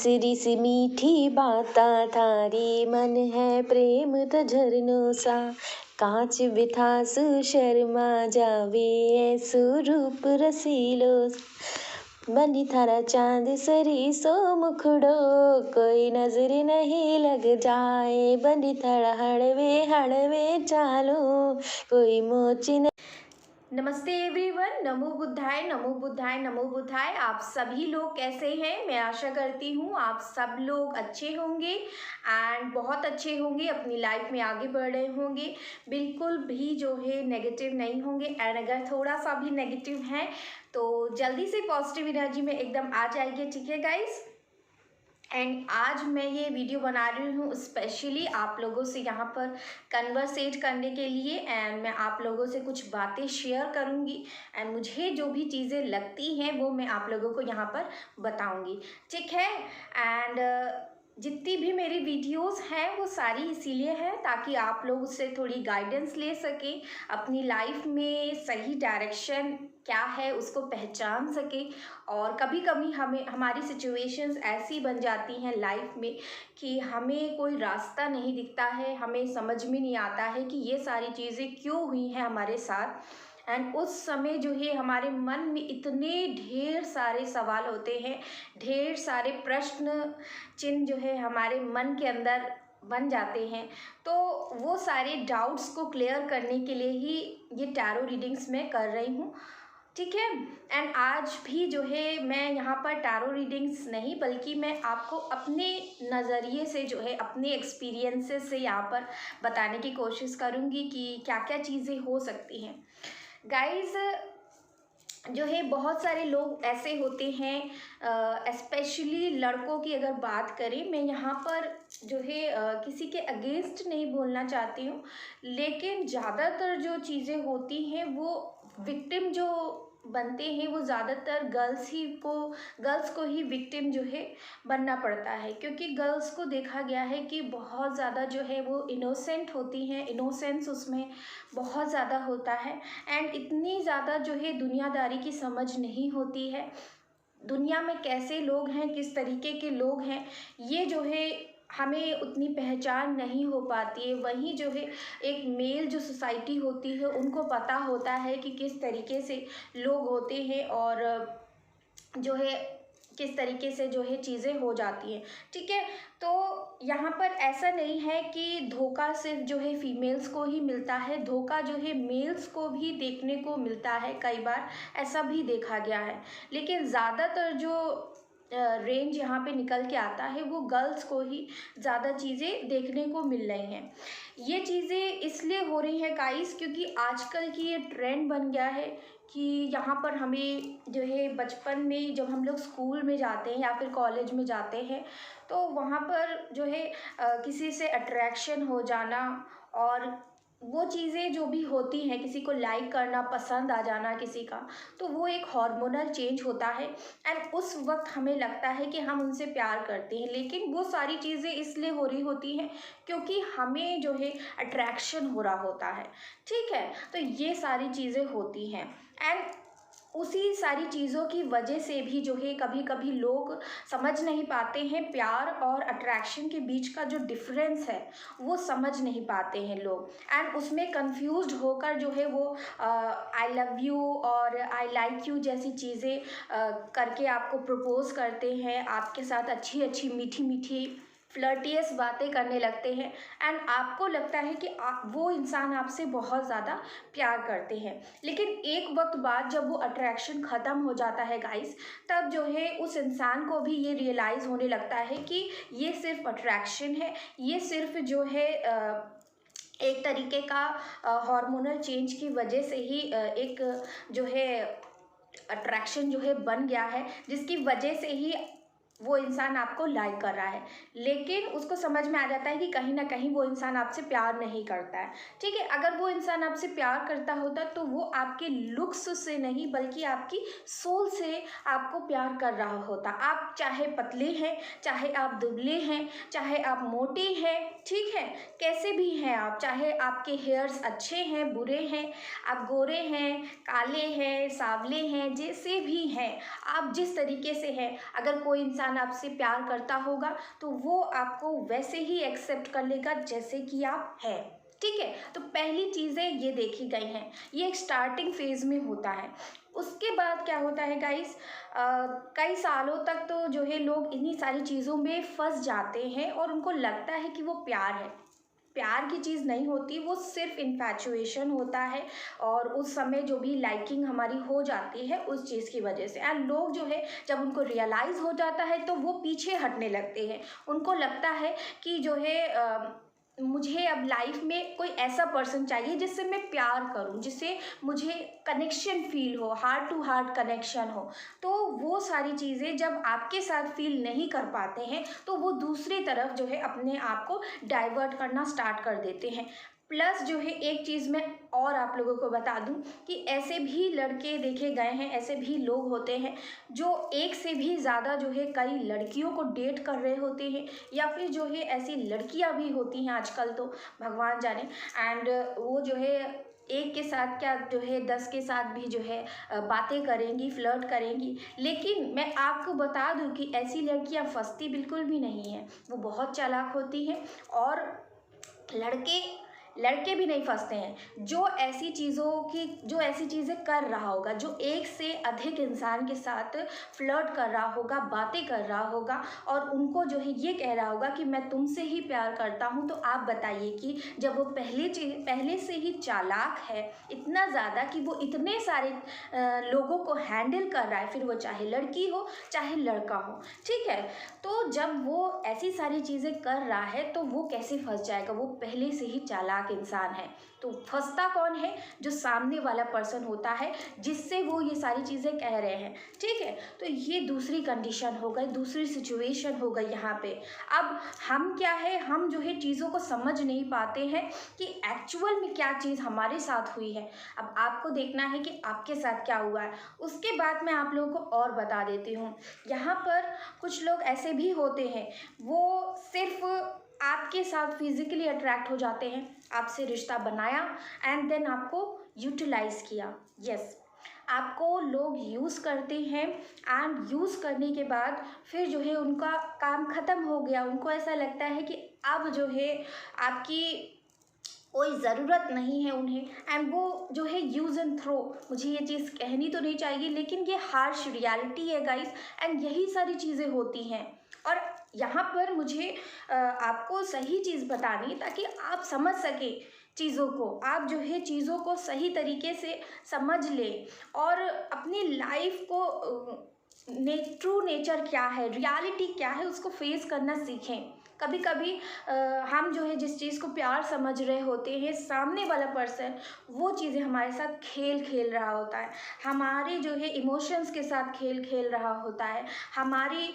बांसुरी सी मीठी बाता थारी, मन है प्रेम त झरनों सा। कांच बिथासु शर्मा जावे, ऐसो रूप रसीलो। बनी थारा चांद सरी सो मुखड़ो, कोई नजर नहीं लग जाए। बनी थारा हड़वे हड़वे चालो, कोई मोची नहीं। नमस्ते एवरीवन, नमो बुद्धाय नमो बुद्धाय नमो बुद्धाय। आप सभी लोग कैसे हैं? मैं आशा करती हूँ आप सब लोग अच्छे होंगे एंड बहुत अच्छे होंगे, अपनी लाइफ में आगे बढ़ रहे होंगे, बिल्कुल भी जो है नेगेटिव नहीं होंगे। एंड अगर थोड़ा सा भी नेगेटिव है तो जल्दी से पॉजिटिव एनर्जी में एकदम आ जाइए, ठीक है गाइस। एंड आज मैं ये वीडियो बना रही हूँ स्पेशली आप लोगों से यहाँ पर कन्वर्सेट करने के लिए। एंड मैं आप लोगों से कुछ बातें शेयर करूँगी एंड मुझे जो भी चीज़ें लगती हैं वो मैं आप लोगों को यहाँ पर बताऊँगी, ठीक है। एंड जितनी भी मेरी वीडियोस हैं वो सारी इसीलिए है ताकि आप लोग उससे थोड़ी गाइडेंस ले सकें, अपनी लाइफ में सही डायरेक्शन क्या है उसको पहचान सके। और कभी कभी हमारी सिचुएशंस ऐसी बन जाती हैं लाइफ में कि हमें कोई रास्ता नहीं दिखता है, हमें समझ में नहीं आता है कि ये सारी चीज़ें क्यों हुई हैं हमारे साथ। एंड उस समय जो है हमारे मन में इतने ढेर सारे सवाल होते हैं, ढेर सारे प्रश्न चिन्ह जो है हमारे मन के अंदर बन जाते हैं। तो वो सारे डाउट्स को क्लियर करने के लिए ही ये टैरो रीडिंग्स मैं कर रही हूँ, ठीक है। एंड आज भी जो है मैं यहाँ पर टैरो रीडिंग्स नहीं बल्कि मैं आपको अपने नज़रिए से जो है अपने एक्सपीरियंसेस से यहाँ पर बताने की कोशिश करूँगी कि क्या क्या चीज़ें हो सकती हैं गाइस। जो है बहुत सारे लोग ऐसे होते हैं, स्पेशली लड़कों की अगर बात करें, मैं यहाँ पर जो है किसी के अगेंस्ट नहीं बोलना चाहती हूँ, लेकिन ज़्यादातर जो चीज़ें होती हैं वो विक्टिम जो बनते हैं वो ज़्यादातर गर्ल्स को ही विक्टिम जो है बनना पड़ता है, क्योंकि गर्ल्स को देखा गया है कि बहुत ज़्यादा जो है वो इनोसेंट होती हैं, इनोसेंस उसमें बहुत ज़्यादा होता है। एंड इतनी ज़्यादा जो है दुनियादारी की समझ नहीं होती है, दुनिया में कैसे लोग हैं, किस तरीके के लोग हैं, ये जो है हमें उतनी पहचान नहीं हो पाती है। वहीं जो है एक मेल जो सोसाइटी होती है उनको पता होता है कि किस तरीके से लोग होते हैं और जो है किस तरीके से जो है चीज़ें हो जाती हैं, ठीक है। तो यहाँ पर ऐसा नहीं है कि धोखा सिर्फ जो है फीमेल्स को ही मिलता है, धोखा जो है मेल्स को भी देखने को मिलता है, कई बार ऐसा भी देखा गया है। लेकिन ज़्यादातर जो रेंज यहाँ पे निकल के आता है वो गर्ल्स को ही ज़्यादा चीज़ें देखने को मिल रही हैं। ये चीज़ें इसलिए हो रही हैं गाइस क्योंकि आजकल की ये ट्रेंड बन गया है कि यहाँ पर हमें जो है बचपन में जब हम लोग स्कूल में जाते हैं या फिर कॉलेज में जाते हैं तो वहाँ पर जो है किसी से अट्रैक्शन हो जाना और वो चीज़ें जो भी होती हैं, किसी को लाइक करना, पसंद आ जाना किसी का, तो वो एक हार्मोनल चेंज होता है। एंड उस वक्त हमें लगता है कि हम उनसे प्यार करते हैं, लेकिन वो सारी चीज़ें इसलिए हो रही होती हैं क्योंकि हमें जो है अट्रैक्शन हो रहा होता है, ठीक है। तो ये सारी चीज़ें होती हैं एंड उसी सारी चीज़ों की वजह से भी जो है कभी कभी लोग समझ नहीं पाते हैं, प्यार और अट्रैक्शन के बीच का जो डिफरेंस है वो समझ नहीं पाते हैं लोग। एंड उसमें कंफ्यूज्ड होकर जो है वो आई लव यू और आई लाइक यू जैसी चीज़ें करके आपको प्रपोज करते हैं, आपके साथ अच्छी अच्छी मीठी मीठी फ्लर्टियस बातें करने लगते हैं। एंड आपको लगता है कि वो इंसान आपसे बहुत ज़्यादा प्यार करते हैं, लेकिन एक वक्त बाद जब वो अट्रैक्शन ख़त्म हो जाता है गाइस, तब जो है उस इंसान को भी ये रियलाइज़ होने लगता है कि ये सिर्फ अट्रैक्शन है, ये सिर्फ जो है एक तरीके का हार्मोनल चेंज की वजह से ही एक जो है अट्रैक्शन जो है बन गया है, जिसकी वजह से ही वो इंसान आपको लाइक कर रहा है। लेकिन उसको समझ में आ जाता है कि कहीं ना कहीं वो इंसान आपसे प्यार नहीं करता है, ठीक है। अगर वो इंसान आपसे प्यार करता होता तो वो आपके लुक्स से नहीं बल्कि आपकी सोल से आपको प्यार कर रहा होता। आप चाहे पतले हैं, चाहे आप दुबले हैं, चाहे आप मोटे हैं, ठीक है, कैसे भी हैं आप, चाहे आपके हेयर्स अच्छे हैं बुरे हैं, आप गोरे हैं काले हैं सांवले हैं, जैसे भी हैं आप, जिस तरीके से हैं, अगर कोई इंसान इंसान आपसे प्यार करता होगा तो वो आपको वैसे ही एक्सेप्ट कर लेगा जैसे कि आप हैं। ठीक है, तो पहली चीज़ें ये देखी गई हैं, ये एक स्टार्टिंग फेज़ में होता है। उसके बाद क्या होता है गाइस, कई सालों तक तो जो है लोग इन्हीं सारी चीज़ों में फंस जाते हैं और उनको लगता है कि वो प्यार है। प्यार की चीज़ नहीं होती, वो सिर्फ इन्फैचुएशन होता है और उस समय जो भी लाइकिंग हमारी हो जाती है उस चीज़ की वजह से। एंड लोग जो है जब उनको रियलाइज़ हो जाता है तो वो पीछे हटने लगते हैं। उनको लगता है कि जो है मुझे अब लाइफ में कोई ऐसा पर्सन चाहिए जिससे मैं प्यार करूं, जिससे मुझे कनेक्शन फील हो, हार्ट टू हार्ट कनेक्शन हो। तो वो सारी चीज़ें जब आपके साथ फील नहीं कर पाते हैं तो वो दूसरी तरफ जो है अपने आप को डाइवर्ट करना स्टार्ट कर देते हैं। प्लस जो है एक चीज़ मैं और आप लोगों को बता दूं कि ऐसे भी लड़के देखे गए हैं, ऐसे भी लोग होते हैं जो एक से भी ज़्यादा जो है कई लड़कियों को डेट कर रहे होते हैं, या फिर जो है ऐसी लड़कियां भी होती हैं आजकल तो भगवान जाने। एंड वो जो है एक के साथ क्या जो है 10 के साथ भी जो है बातें करेंगी, फ्लर्ट करेंगी। लेकिन मैं आपको बता दूं कि ऐसी लड़कियां फंसती बिल्कुल भी नहीं हैं, वो बहुत चालाक होती हैं। और लड़के लड़के भी नहीं फंसते हैं जो ऐसी चीज़ें कर रहा होगा, जो एक से अधिक इंसान के साथ फ्लर्ट कर रहा होगा, बातें कर रहा होगा और उनको जो है ये कह रहा होगा कि मैं तुमसे ही प्यार करता हूँ। तो आप बताइए कि जब वो पहले से ही चालाक है इतना ज़्यादा कि वो इतने सारे लोगों को हैंडल कर रहा है, फिर वो चाहे लड़की हो चाहे लड़का हो, ठीक है। तो जब वो ऐसी सारी चीज़ें कर रहा है तो वो कैसे फंस जाएगा, वो पहले से ही चालाक इंसान है। तो फंसता कौन है, जो सामने वाला पर्सन होता है जिससे वो ये सारी चीज़ें कह रहे हैं, ठीक है। तो ये दूसरी कंडीशन हो गई, दूसरी सिचुएशन हो गई यहाँ पे। अब हम क्या है, हम जो है चीज़ों को समझ नहीं पाते हैं कि एक्चुअल में क्या चीज़ हमारे साथ हुई है। अब आपको देखना है कि आपके साथ क्या हुआ है, उसके बाद मैं आप लोगों को और बता देती हूँ। यहाँ पर कुछ लोग ऐसे भी होते हैं, वो सिर्फ आपके साथ फिजिकली अट्रैक्ट हो जाते हैं, आपसे रिश्ता बनाया एंड देन आपको यूटिलाइज किया। यस, आपको लोग यूज़ करते हैं एंड यूज़ करने के बाद फिर जो है उनका काम ख़त्म हो गया। उनको ऐसा लगता है कि अब जो है आपकी कोई ज़रूरत नहीं है उन्हें, एंड वो जो है यूज़ एंड थ्रो। मुझे ये चीज़ कहनी तो नहीं चाहिए लेकिन ये हार्श रियलिटी है गाइस, एंड यही सारी चीज़ें होती हैं। और यहाँ पर मुझे आपको सही चीज़ बतानी ताकि आप समझ सके चीज़ों को, आप जो है चीज़ों को सही तरीके से समझ लें और अपनी लाइफ को ट्रू नेचर क्या है, रियलिटी क्या है, उसको फेस करना सीखें। कभी कभी हम जो है जिस चीज़ को प्यार समझ रहे होते हैं, सामने वाला पर्सन वो चीज़ें हमारे साथ खेल खेल रहा होता है, हमारे जो है इमोशंस के साथ खेल खेल रहा होता है, हमारी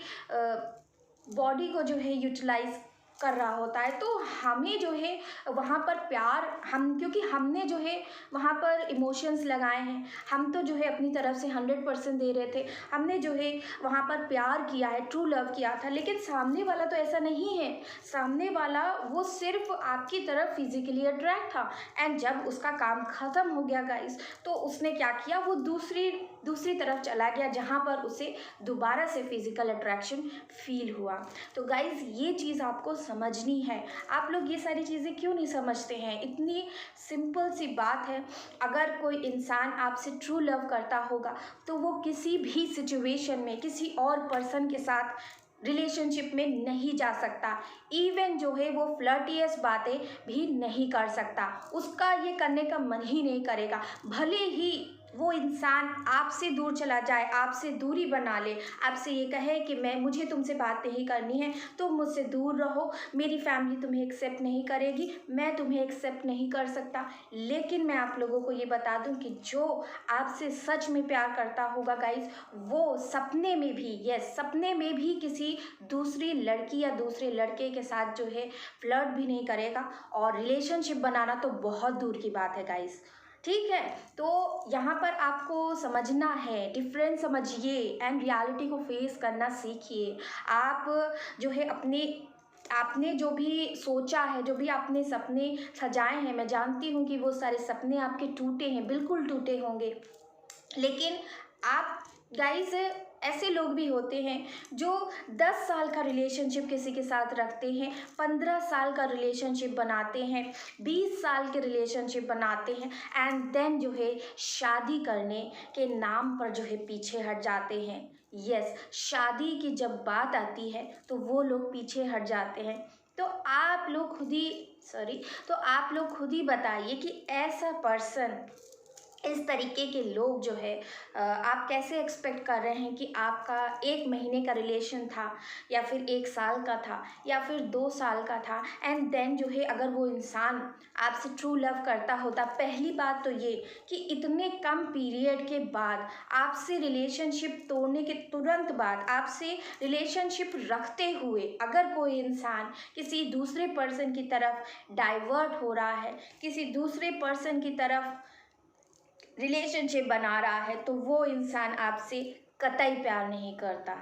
बॉडी को जो है यूटिलाइज कर रहा होता है। तो हमें जो है वहाँ पर प्यार, हम क्योंकि हमने जो है वहाँ पर इमोशंस लगाए हैं, हम तो जो है अपनी तरफ से 100% दे रहे थे, हमने जो है वहाँ पर प्यार किया है, ट्रू लव किया था। लेकिन सामने वाला तो ऐसा नहीं है, सामने वाला वो सिर्फ आपकी तरफ फिजिकली अट्रैक्ट था एंड जब उसका काम ख़त्म हो गया गाइस तो उसने क्या किया, वो दूसरी तरफ चला गया जहाँ पर उसे दोबारा से फिजिकल अट्रैक्शन फील हुआ। तो गाइस ये चीज़ आपको समझनी है। आप लोग ये सारी चीज़ें क्यों नहीं समझते हैं, इतनी सिंपल सी बात है। अगर कोई इंसान आपसे ट्रू लव करता होगा तो वो किसी भी सिचुएशन में किसी और पर्सन के साथ रिलेशनशिप में नहीं जा सकता, इवन जो है वो फ्लर्टियस बातें भी नहीं कर सकता, उसका ये करने का मन ही नहीं करेगा। भले ही वो इंसान आपसे दूर चला जाए, आपसे दूरी बना ले, आपसे ये कहे कि मुझे तुमसे बात नहीं करनी है, तुम मुझसे दूर रहो, मेरी फैमिली तुम्हें एक्सेप्ट नहीं करेगी, मैं तुम्हें एक्सेप्ट नहीं कर सकता। लेकिन मैं आप लोगों को ये बता दूं कि जो आपसे सच में प्यार करता होगा गाइस, वो सपने में भी, यस सपने में भी किसी दूसरी लड़की या दूसरे लड़के के साथ जो है फ्लर्ट भी नहीं करेगा, और रिलेशनशिप बनाना तो बहुत दूर की बात है गाइस, ठीक है। तो यहाँ पर आपको समझना है, डिफरेंस समझिए एंड रियलिटी को फेस करना सीखिए। आप जो है आपने जो भी सोचा है, जो भी आपने सपने सजाए हैं, मैं जानती हूँ कि वो सारे सपने आपके टूटे हैं, बिल्कुल टूटे होंगे। लेकिन आप गाइस ऐसे लोग भी होते हैं जो 10 साल का रिलेशनशिप किसी के साथ रखते हैं, 15 साल का रिलेशनशिप बनाते हैं, 20 साल के रिलेशनशिप बनाते हैं, एंड देन जो है शादी करने के नाम पर जो है पीछे हट जाते हैं। यस, शादी की जब बात आती है तो वो लोग पीछे हट जाते हैं। तो आप लोग खुद ही बताइए कि ऐसा पर्सन, इस तरीके के लोग जो है आप कैसे एक्सपेक्ट कर रहे हैं कि आपका 1 महीने का रिलेशन था या फिर 1 साल का था या फिर 2 साल का था, एंड देन जो है अगर वो इंसान आपसे ट्रू लव करता होता, पहली बात तो ये कि इतने कम पीरियड के बाद, आपसे रिलेशनशिप तोड़ने के तुरंत बाद, आपसे रिलेशनशिप रखते हुए अगर कोई इंसान किसी दूसरे पर्सन की तरफ डाइवर्ट हो रहा है, किसी दूसरे पर्सन की तरफ रिलेशनशिप बना रहा है, तो वो इंसान आपसे कतई प्यार नहीं करता,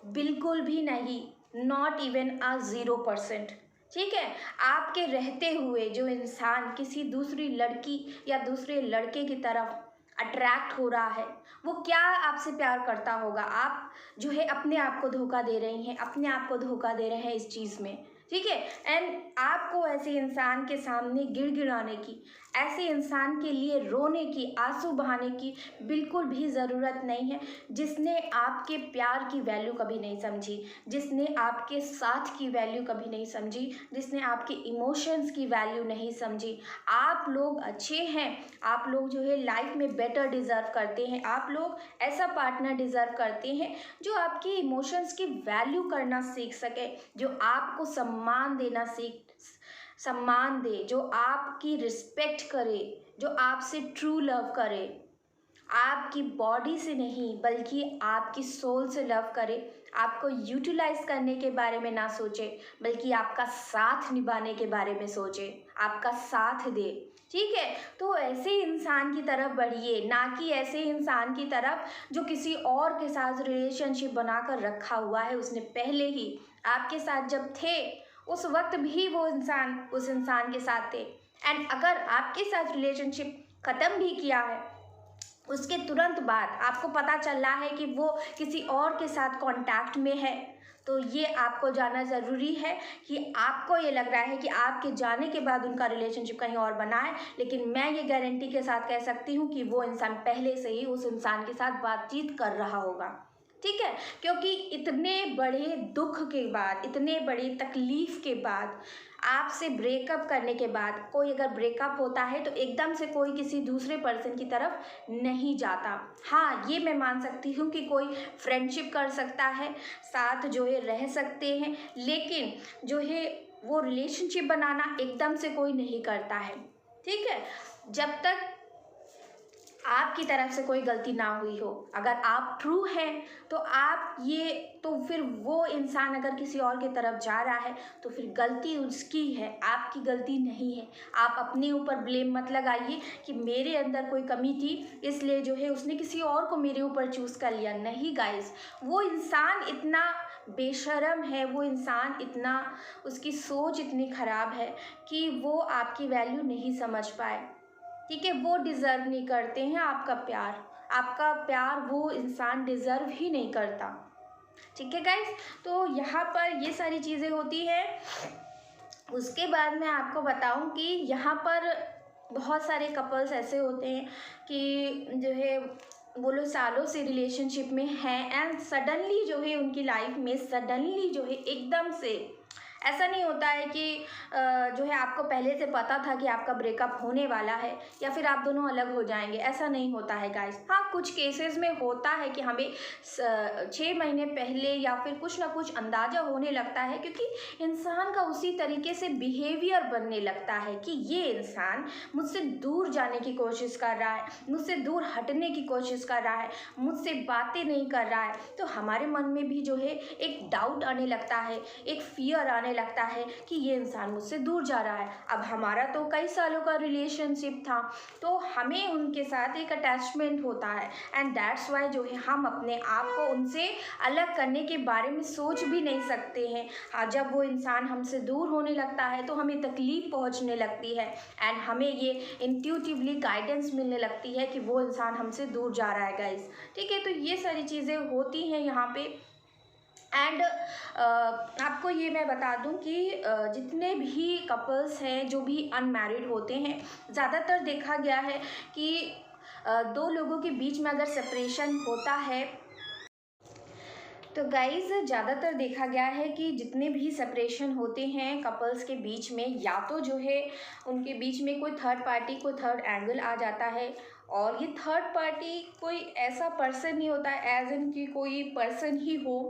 बिल्कुल भी नहीं, नॉट इवन अ 0%। ठीक है, आपके रहते हुए जो इंसान किसी दूसरी लड़की या दूसरे लड़के की तरफ अट्रैक्ट हो रहा है, वो क्या आपसे प्यार करता होगा? आप जो है अपने आप को धोखा दे रही हैं, अपने आप को धोखा दे रहे हैं इस चीज़ में। ठीक है, एंड आपको ऐसे इंसान के सामने गिड़गिड़ाने की, ऐसे इंसान के लिए रोने की, आंसू बहाने की बिल्कुल भी ज़रूरत नहीं है, जिसने आपके प्यार की वैल्यू कभी नहीं समझी, जिसने आपके साथ की वैल्यू कभी नहीं समझी, जिसने आपके इमोशंस की वैल्यू नहीं समझी। आप लोग अच्छे हैं, आप लोग जो है लाइफ में बेटर डिज़र्व करते हैं, आप लोग ऐसा पार्टनर डिज़र्व करते हैं जो आपकी इमोशंस की वैल्यू करना सीख सके, जो आपको सम्मान दे, जो आपकी रिस्पेक्ट करे, जो आपसे ट्रू लव करे, आपकी बॉडी से नहीं बल्कि आपकी सोल से लव करे, आपको यूटिलाइज करने के बारे में ना सोचे बल्कि आपका साथ निभाने के बारे में सोचे, आपका साथ दे। ठीक है, तो ऐसे इंसान की तरफ बढ़िए, ना कि ऐसे इंसान की तरफ जो किसी और के साथ रिलेशनशिप बनाकर रखा हुआ है। उसने पहले ही आपके साथ जब थे उस वक्त भी वो इंसान उस इंसान के साथ थे, एंड अगर आपके साथ रिलेशनशिप ख़त्म भी किया है, उसके तुरंत बाद आपको पता चल रहा है कि वो किसी और के साथ कांटेक्ट में है, तो ये आपको जानना ज़रूरी है कि आपको ये लग रहा है कि आपके जाने के बाद उनका रिलेशनशिप कहीं और बना है, लेकिन मैं ये गारंटी के साथ कह सकती हूँ कि वो इंसान पहले से ही उस इंसान के साथ बातचीत कर रहा होगा। ठीक है, क्योंकि इतने बड़े दुख के बाद, इतने बड़ी तकलीफ़ के बाद, आपसे ब्रेकअप करने के बाद कोई अगर ब्रेकअप होता है तो एकदम से कोई किसी दूसरे पर्सन की तरफ नहीं जाता। हाँ, ये मैं मान सकती हूँ कि कोई फ्रेंडशिप कर सकता है, साथ जो है रह सकते हैं, लेकिन जो है वो रिलेशनशिप बनाना एकदम से कोई नहीं करता है। ठीक है, जब तक आपकी तरफ से कोई गलती ना हुई हो, अगर आप ट्रू हैं तो फिर वो इंसान अगर किसी और की तरफ जा रहा है तो फिर गलती उसकी है, आपकी गलती नहीं है। आप अपने ऊपर ब्लेम मत लगाइए कि मेरे अंदर कोई कमी थी इसलिए जो है उसने किसी और को मेरे ऊपर चूज़ कर लिया। नहीं गाइस, वो इंसान इतना बेशर्म है, वो इंसान इतना, उसकी सोच इतनी ख़राब है कि वो आपकी वैल्यू नहीं समझ पाए। ठीक है, वो डिज़र्व नहीं करते हैं आपका प्यार वो इंसान डिज़र्व ही नहीं करता। ठीक है गाइस, तो यहाँ पर ये सारी चीज़ें होती हैं। उसके बाद मैं आपको बताऊँ कि यहाँ पर बहुत सारे कपल्स ऐसे होते हैं कि जो है वो लोग सालों से रिलेशनशिप में हैं, एंड सडनली जो है उनकी लाइफ में सडनली जो है एकदम से, ऐसा नहीं होता है कि जो है आपको पहले से पता था कि आपका ब्रेकअप होने वाला है या फिर आप दोनों अलग हो जाएंगे, ऐसा नहीं होता है गाइस। हाँ, कुछ केसेस में होता है कि हमें 6 महीने पहले या फिर कुछ ना कुछ अंदाज़ा होने लगता है, क्योंकि इंसान का उसी तरीके से बिहेवियर बनने लगता है कि ये इंसान मुझसे दूर जाने की कोशिश कर रहा है, मुझसे दूर हटने की कोशिश कर रहा है, मुझसे बातें नहीं कर रहा है, तो हमारे मन में भी जो है एक डाउट आने लगता है, एक फियर आने आने लगता है कि ये इंसान मुझसे दूर जा रहा है। अब हमारा तो कई सालों का रिलेशनशिप था, तो हमें उनके साथ एक अटैचमेंट होता है, एंड दैट्स वाई जो है हम अपने आप को उनसे अलग करने के बारे में सोच भी नहीं सकते हैं। हाँ, जब वो इंसान हमसे दूर होने लगता है तो हमें तकलीफ़ पहुंचने लगती है, एंड हमें ये इंट्यूटिवली गाइडेंस मिलने लगती है कि वो इंसान हमसे दूर जा रहा है गाइस। ठीक है, तो ये सारी चीज़ें होती हैं यहाँ पे। एंड आपको ये मैं बता दूं कि जितने भी कपल्स हैं जो भी अनमैरिड होते हैं, ज़्यादातर देखा गया है कि दो लोगों के बीच में अगर सेपरेशन होता है तो गाइज़ ज़्यादातर देखा गया है कि जितने भी सेपरेशन होते हैं कपल्स के बीच में, या तो जो है उनके बीच में कोई थर्ड पार्टी, कोई थर्ड एंगल आ जाता है। और ये थर्ड पार्टी कोई ऐसा पर्सन नहीं होता है एज इन कि कोई पर्सन ही हो।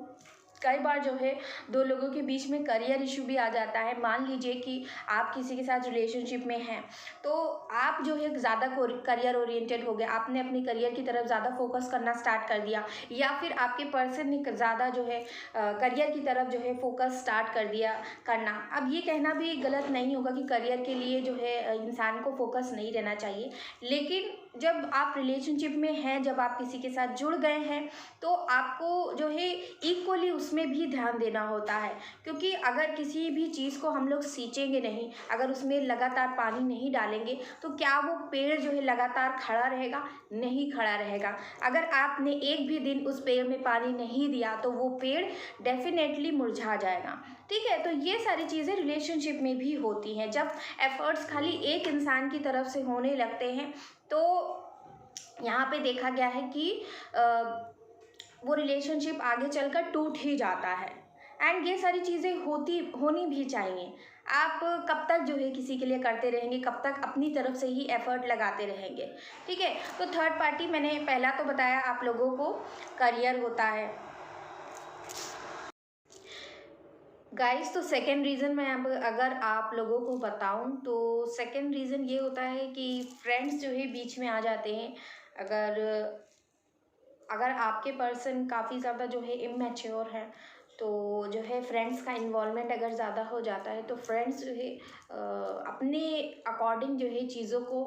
कई बार जो है दो लोगों के बीच में करियर इशू भी आ जाता है। मान लीजिए कि आप किसी के साथ रिलेशनशिप में हैं, तो आप जो है ज़्यादा करियर ओरिएंटेड हो गए, आपने अपनी करियर की तरफ ज़्यादा फोकस करना स्टार्ट कर दिया, या फिर आपके पर्सन ने ज़्यादा जो है करियर की तरफ जो है फोकस स्टार्ट कर दिया करना। अब ये कहना भी गलत नहीं होगा कि करियर के लिए जो है इंसान को फोकस नहीं रहना चाहिए, लेकिन जब आप रिलेशनशिप में हैं, जब आप किसी के साथ जुड़ गए हैं, तो आपको जो है इक्वली उसमें भी ध्यान देना होता है। क्योंकि अगर किसी भी चीज़ को हम लोग सींचेंगे नहीं, अगर उसमें लगातार पानी नहीं डालेंगे, तो क्या वो पेड़ जो है लगातार खड़ा रहेगा? नहीं खड़ा रहेगा। अगर आपने एक भी दिन उस पेड़ में पानी नहीं दिया तो वो पेड़ डेफिनेटली मुरझा जाएगा। ठीक है, तो ये सारी चीज़ें रिलेशनशिप में भी होती हैं। जब एफर्ट्स खाली एक इंसान की तरफ से होने लगते हैं, तो यहाँ पे देखा गया है कि वो रिलेशनशिप आगे चलकर टूट ही जाता है। एंड ये सारी चीज़ें होनी भी चाहिए। आप कब तक जो है किसी के लिए करते रहेंगे, कब तक अपनी तरफ से ही एफर्ट लगाते रहेंगे? ठीक है, तो थर्ड पार्टी मैंने पहला तो बताया आप लोगों को, करियर होता है गाइस। तो सेकेंड रीज़न मैं अब अगर आप लोगों को बताऊं तो सेकेंड रीज़न ये होता है कि फ्रेंड्स जो है बीच में आ जाते हैं। अगर आपके पर्सन काफ़ी ज़्यादा जो है इमैच्योर है, तो जो है फ्रेंड्स का इन्वॉल्वमेंट अगर ज़्यादा हो जाता है, तो फ्रेंड्स जो है अपने अकॉर्डिंग जो है चीज़ों को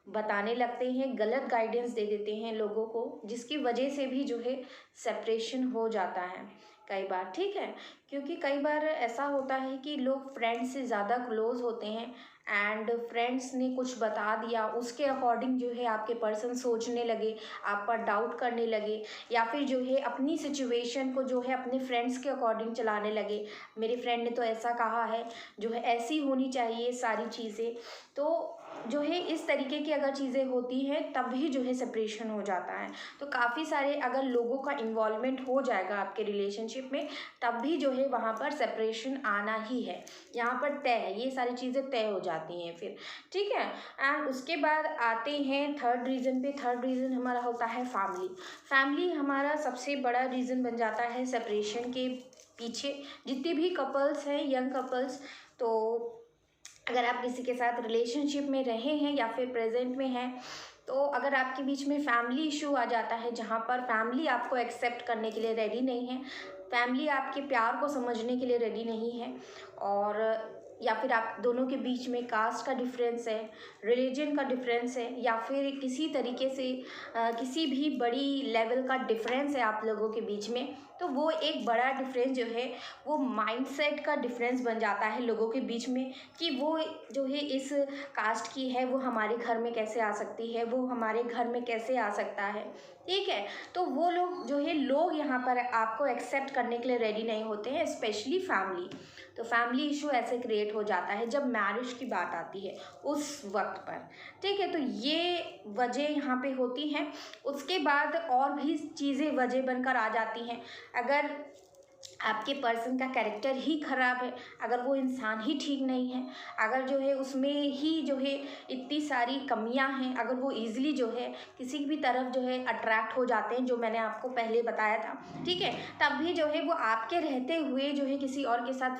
बताने लगते हैं, गलत गाइडेंस दे देते हैं लोगों को, जिसकी वजह से भी जो है सेपरेशन हो जाता है कई बार। ठीक है, क्योंकि कई बार ऐसा होता है कि लोग फ्रेंड्स से ज़्यादा क्लोज होते हैं, एंड फ्रेंड्स ने कुछ बता दिया, उसके अकॉर्डिंग जो है आपके पर्सन सोचने लगे, आप पर डाउट करने लगे, या फिर जो है अपनी सिचुएशन को जो है अपने फ्रेंड्स के अकॉर्डिंग चलाने लगे। मेरे फ्रेंड ने तो ऐसा कहा है, जो है ऐसी होनी चाहिए सारी चीज़ें। तो जो है इस तरीके की अगर चीज़ें होती हैं तब भी जो है सेपरेशन हो जाता है। तो काफ़ी सारे अगर लोगों का इन्वॉल्वमेंट हो जाएगा आपके रिलेशनशिप में, तब भी जो है वहाँ पर सेपरेशन आना ही है, यहाँ पर तय है, ये सारी चीज़ें तय हो जाती हैं फिर। ठीक है, एंड उसके बाद आते हैं थर्ड रीज़न पे। थर्ड रीज़न हमारा होता है फैमिली। फैमिली हमारा सबसे बड़ा रीज़न बन जाता है सेपरेशन के पीछे। जितने भी कपल्स हैं, यंग कपल्स, तो अगर आप किसी के साथ रिलेशनशिप में रहे हैं या फिर प्रेजेंट में हैं, तो अगर आपके बीच में फैमिली इशू आ जाता है, जहाँ पर फैमिली आपको एक्सेप्ट करने के लिए रेडी नहीं है, फैमिली आपके प्यार को समझने के लिए रेडी नहीं है, और या फिर आप दोनों के बीच में कास्ट का डिफरेंस है, रिलीजन का डिफरेंस है, या फिर किसी तरीके से किसी भी बड़ी लेवल का डिफरेंस है आप लोगों के बीच में, तो वो एक बड़ा डिफरेंस जो है वो माइंडसेट का डिफरेंस बन जाता है लोगों के बीच में, कि वो जो है इस कास्ट की है, वो हमारे घर में कैसे आ सकती है, वो हमारे घर में कैसे आ सकता है। ठीक है, तो वो लोग जो है लोग यहाँ पर आपको एक्सेप्ट करने के लिए रेडी नहीं होते हैं, स्पेशली फैमिली। तो फैमिली इशू ऐसे क्रिएट हो जाता है जब मैरिज की बात आती है उस वक्त पर। ठीक है, तो ये वजह यहाँ पे होती हैं। उसके बाद और भी चीज़ें वजह बनकर आ जाती हैं। अगर आपके पर्सन का कैरेक्टर ही ख़राब है, अगर वो इंसान ही ठीक नहीं है, अगर जो है उसमें ही जो है इतनी सारी कमियां हैं, अगर वो इजीली जो है किसी भी तरफ जो है अट्रैक्ट हो जाते हैं, जो मैंने आपको पहले बताया था, ठीक है, तब भी जो है वो आपके रहते हुए जो है किसी और के साथ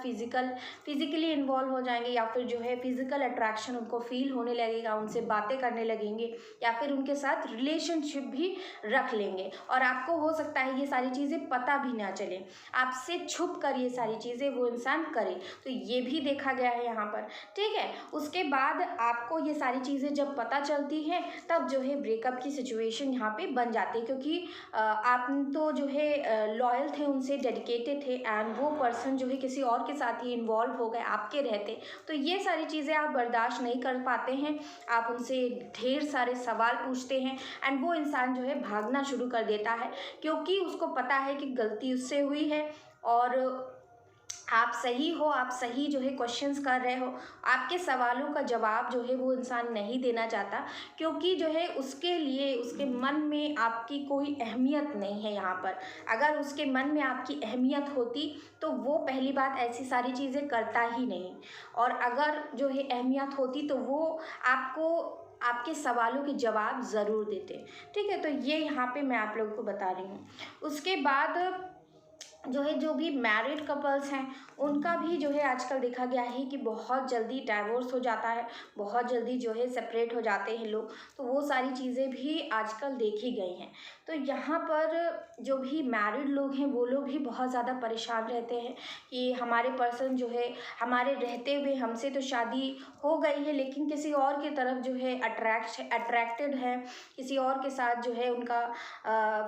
फिजिकली इन्वॉल्व हो जाएंगे, या फिर जो है फिजिकल अट्रैक्शन उनको फील होने लगेगा, उनसे बातें करने लगेंगे, या फिर उनके साथ रिलेशनशिप भी रख लेंगे, और आपको हो सकता है ये सारी चीज़ें पता भी ना चले। आप आपसे छुप कर ये सारी चीज़ें वो इंसान करे, तो ये भी देखा गया है यहाँ पर। ठीक है, उसके बाद आपको ये सारी चीज़ें जब पता चलती हैं तब जो है ब्रेकअप की सिचुएशन यहाँ पे बन जाती है, क्योंकि आप तो जो है लॉयल थे, उनसे डेडिकेटेड थे, एंड वो पर्सन जो है किसी और के साथ ही इन्वॉल्व हो गए आपके रहते, तो ये सारी चीज़ें आप बर्दाश्त नहीं कर पाते हैं। आप उनसे ढेर सारे सवाल पूछते हैं एंड वो इंसान जो है भागना शुरू कर देता है, क्योंकि उसको पता है कि गलती उससे हुई है और आप सही हो, आप सही जो है क्वेश्चंस कर रहे हो, आपके सवालों का जवाब जो है वो इंसान नहीं देना चाहता, क्योंकि जो है उसके लिए उसके मन में आपकी कोई अहमियत नहीं है यहाँ पर। अगर उसके मन में आपकी अहमियत होती तो वो पहली बात ऐसी सारी चीज़ें करता ही नहीं, और अगर जो है अहमियत होती तो वो आपको आपके सवालों के जवाब ज़रूर देते। ठीक है, तो ये यहाँ पे मैं आप लोगों को बता रही हूँ। उसके बाद जो है जो भी मैरिड कपल्स हैं उनका भी जो है आजकल देखा गया है कि बहुत जल्दी डाइवोर्स हो जाता है, बहुत जल्दी जो है सेपरेट हो जाते हैं लोग, तो वो सारी चीज़ें भी आजकल देखी गई हैं। तो यहाँ पर जो भी मैरिड लोग हैं वो लोग भी बहुत ज़्यादा परेशान रहते हैं कि हमारे पर्सन जो है हमारे रहते हुए हमसे तो शादी हो गई है लेकिन किसी और की तरफ जो है अट्रैक्टेड है, किसी और के साथ जो है उनका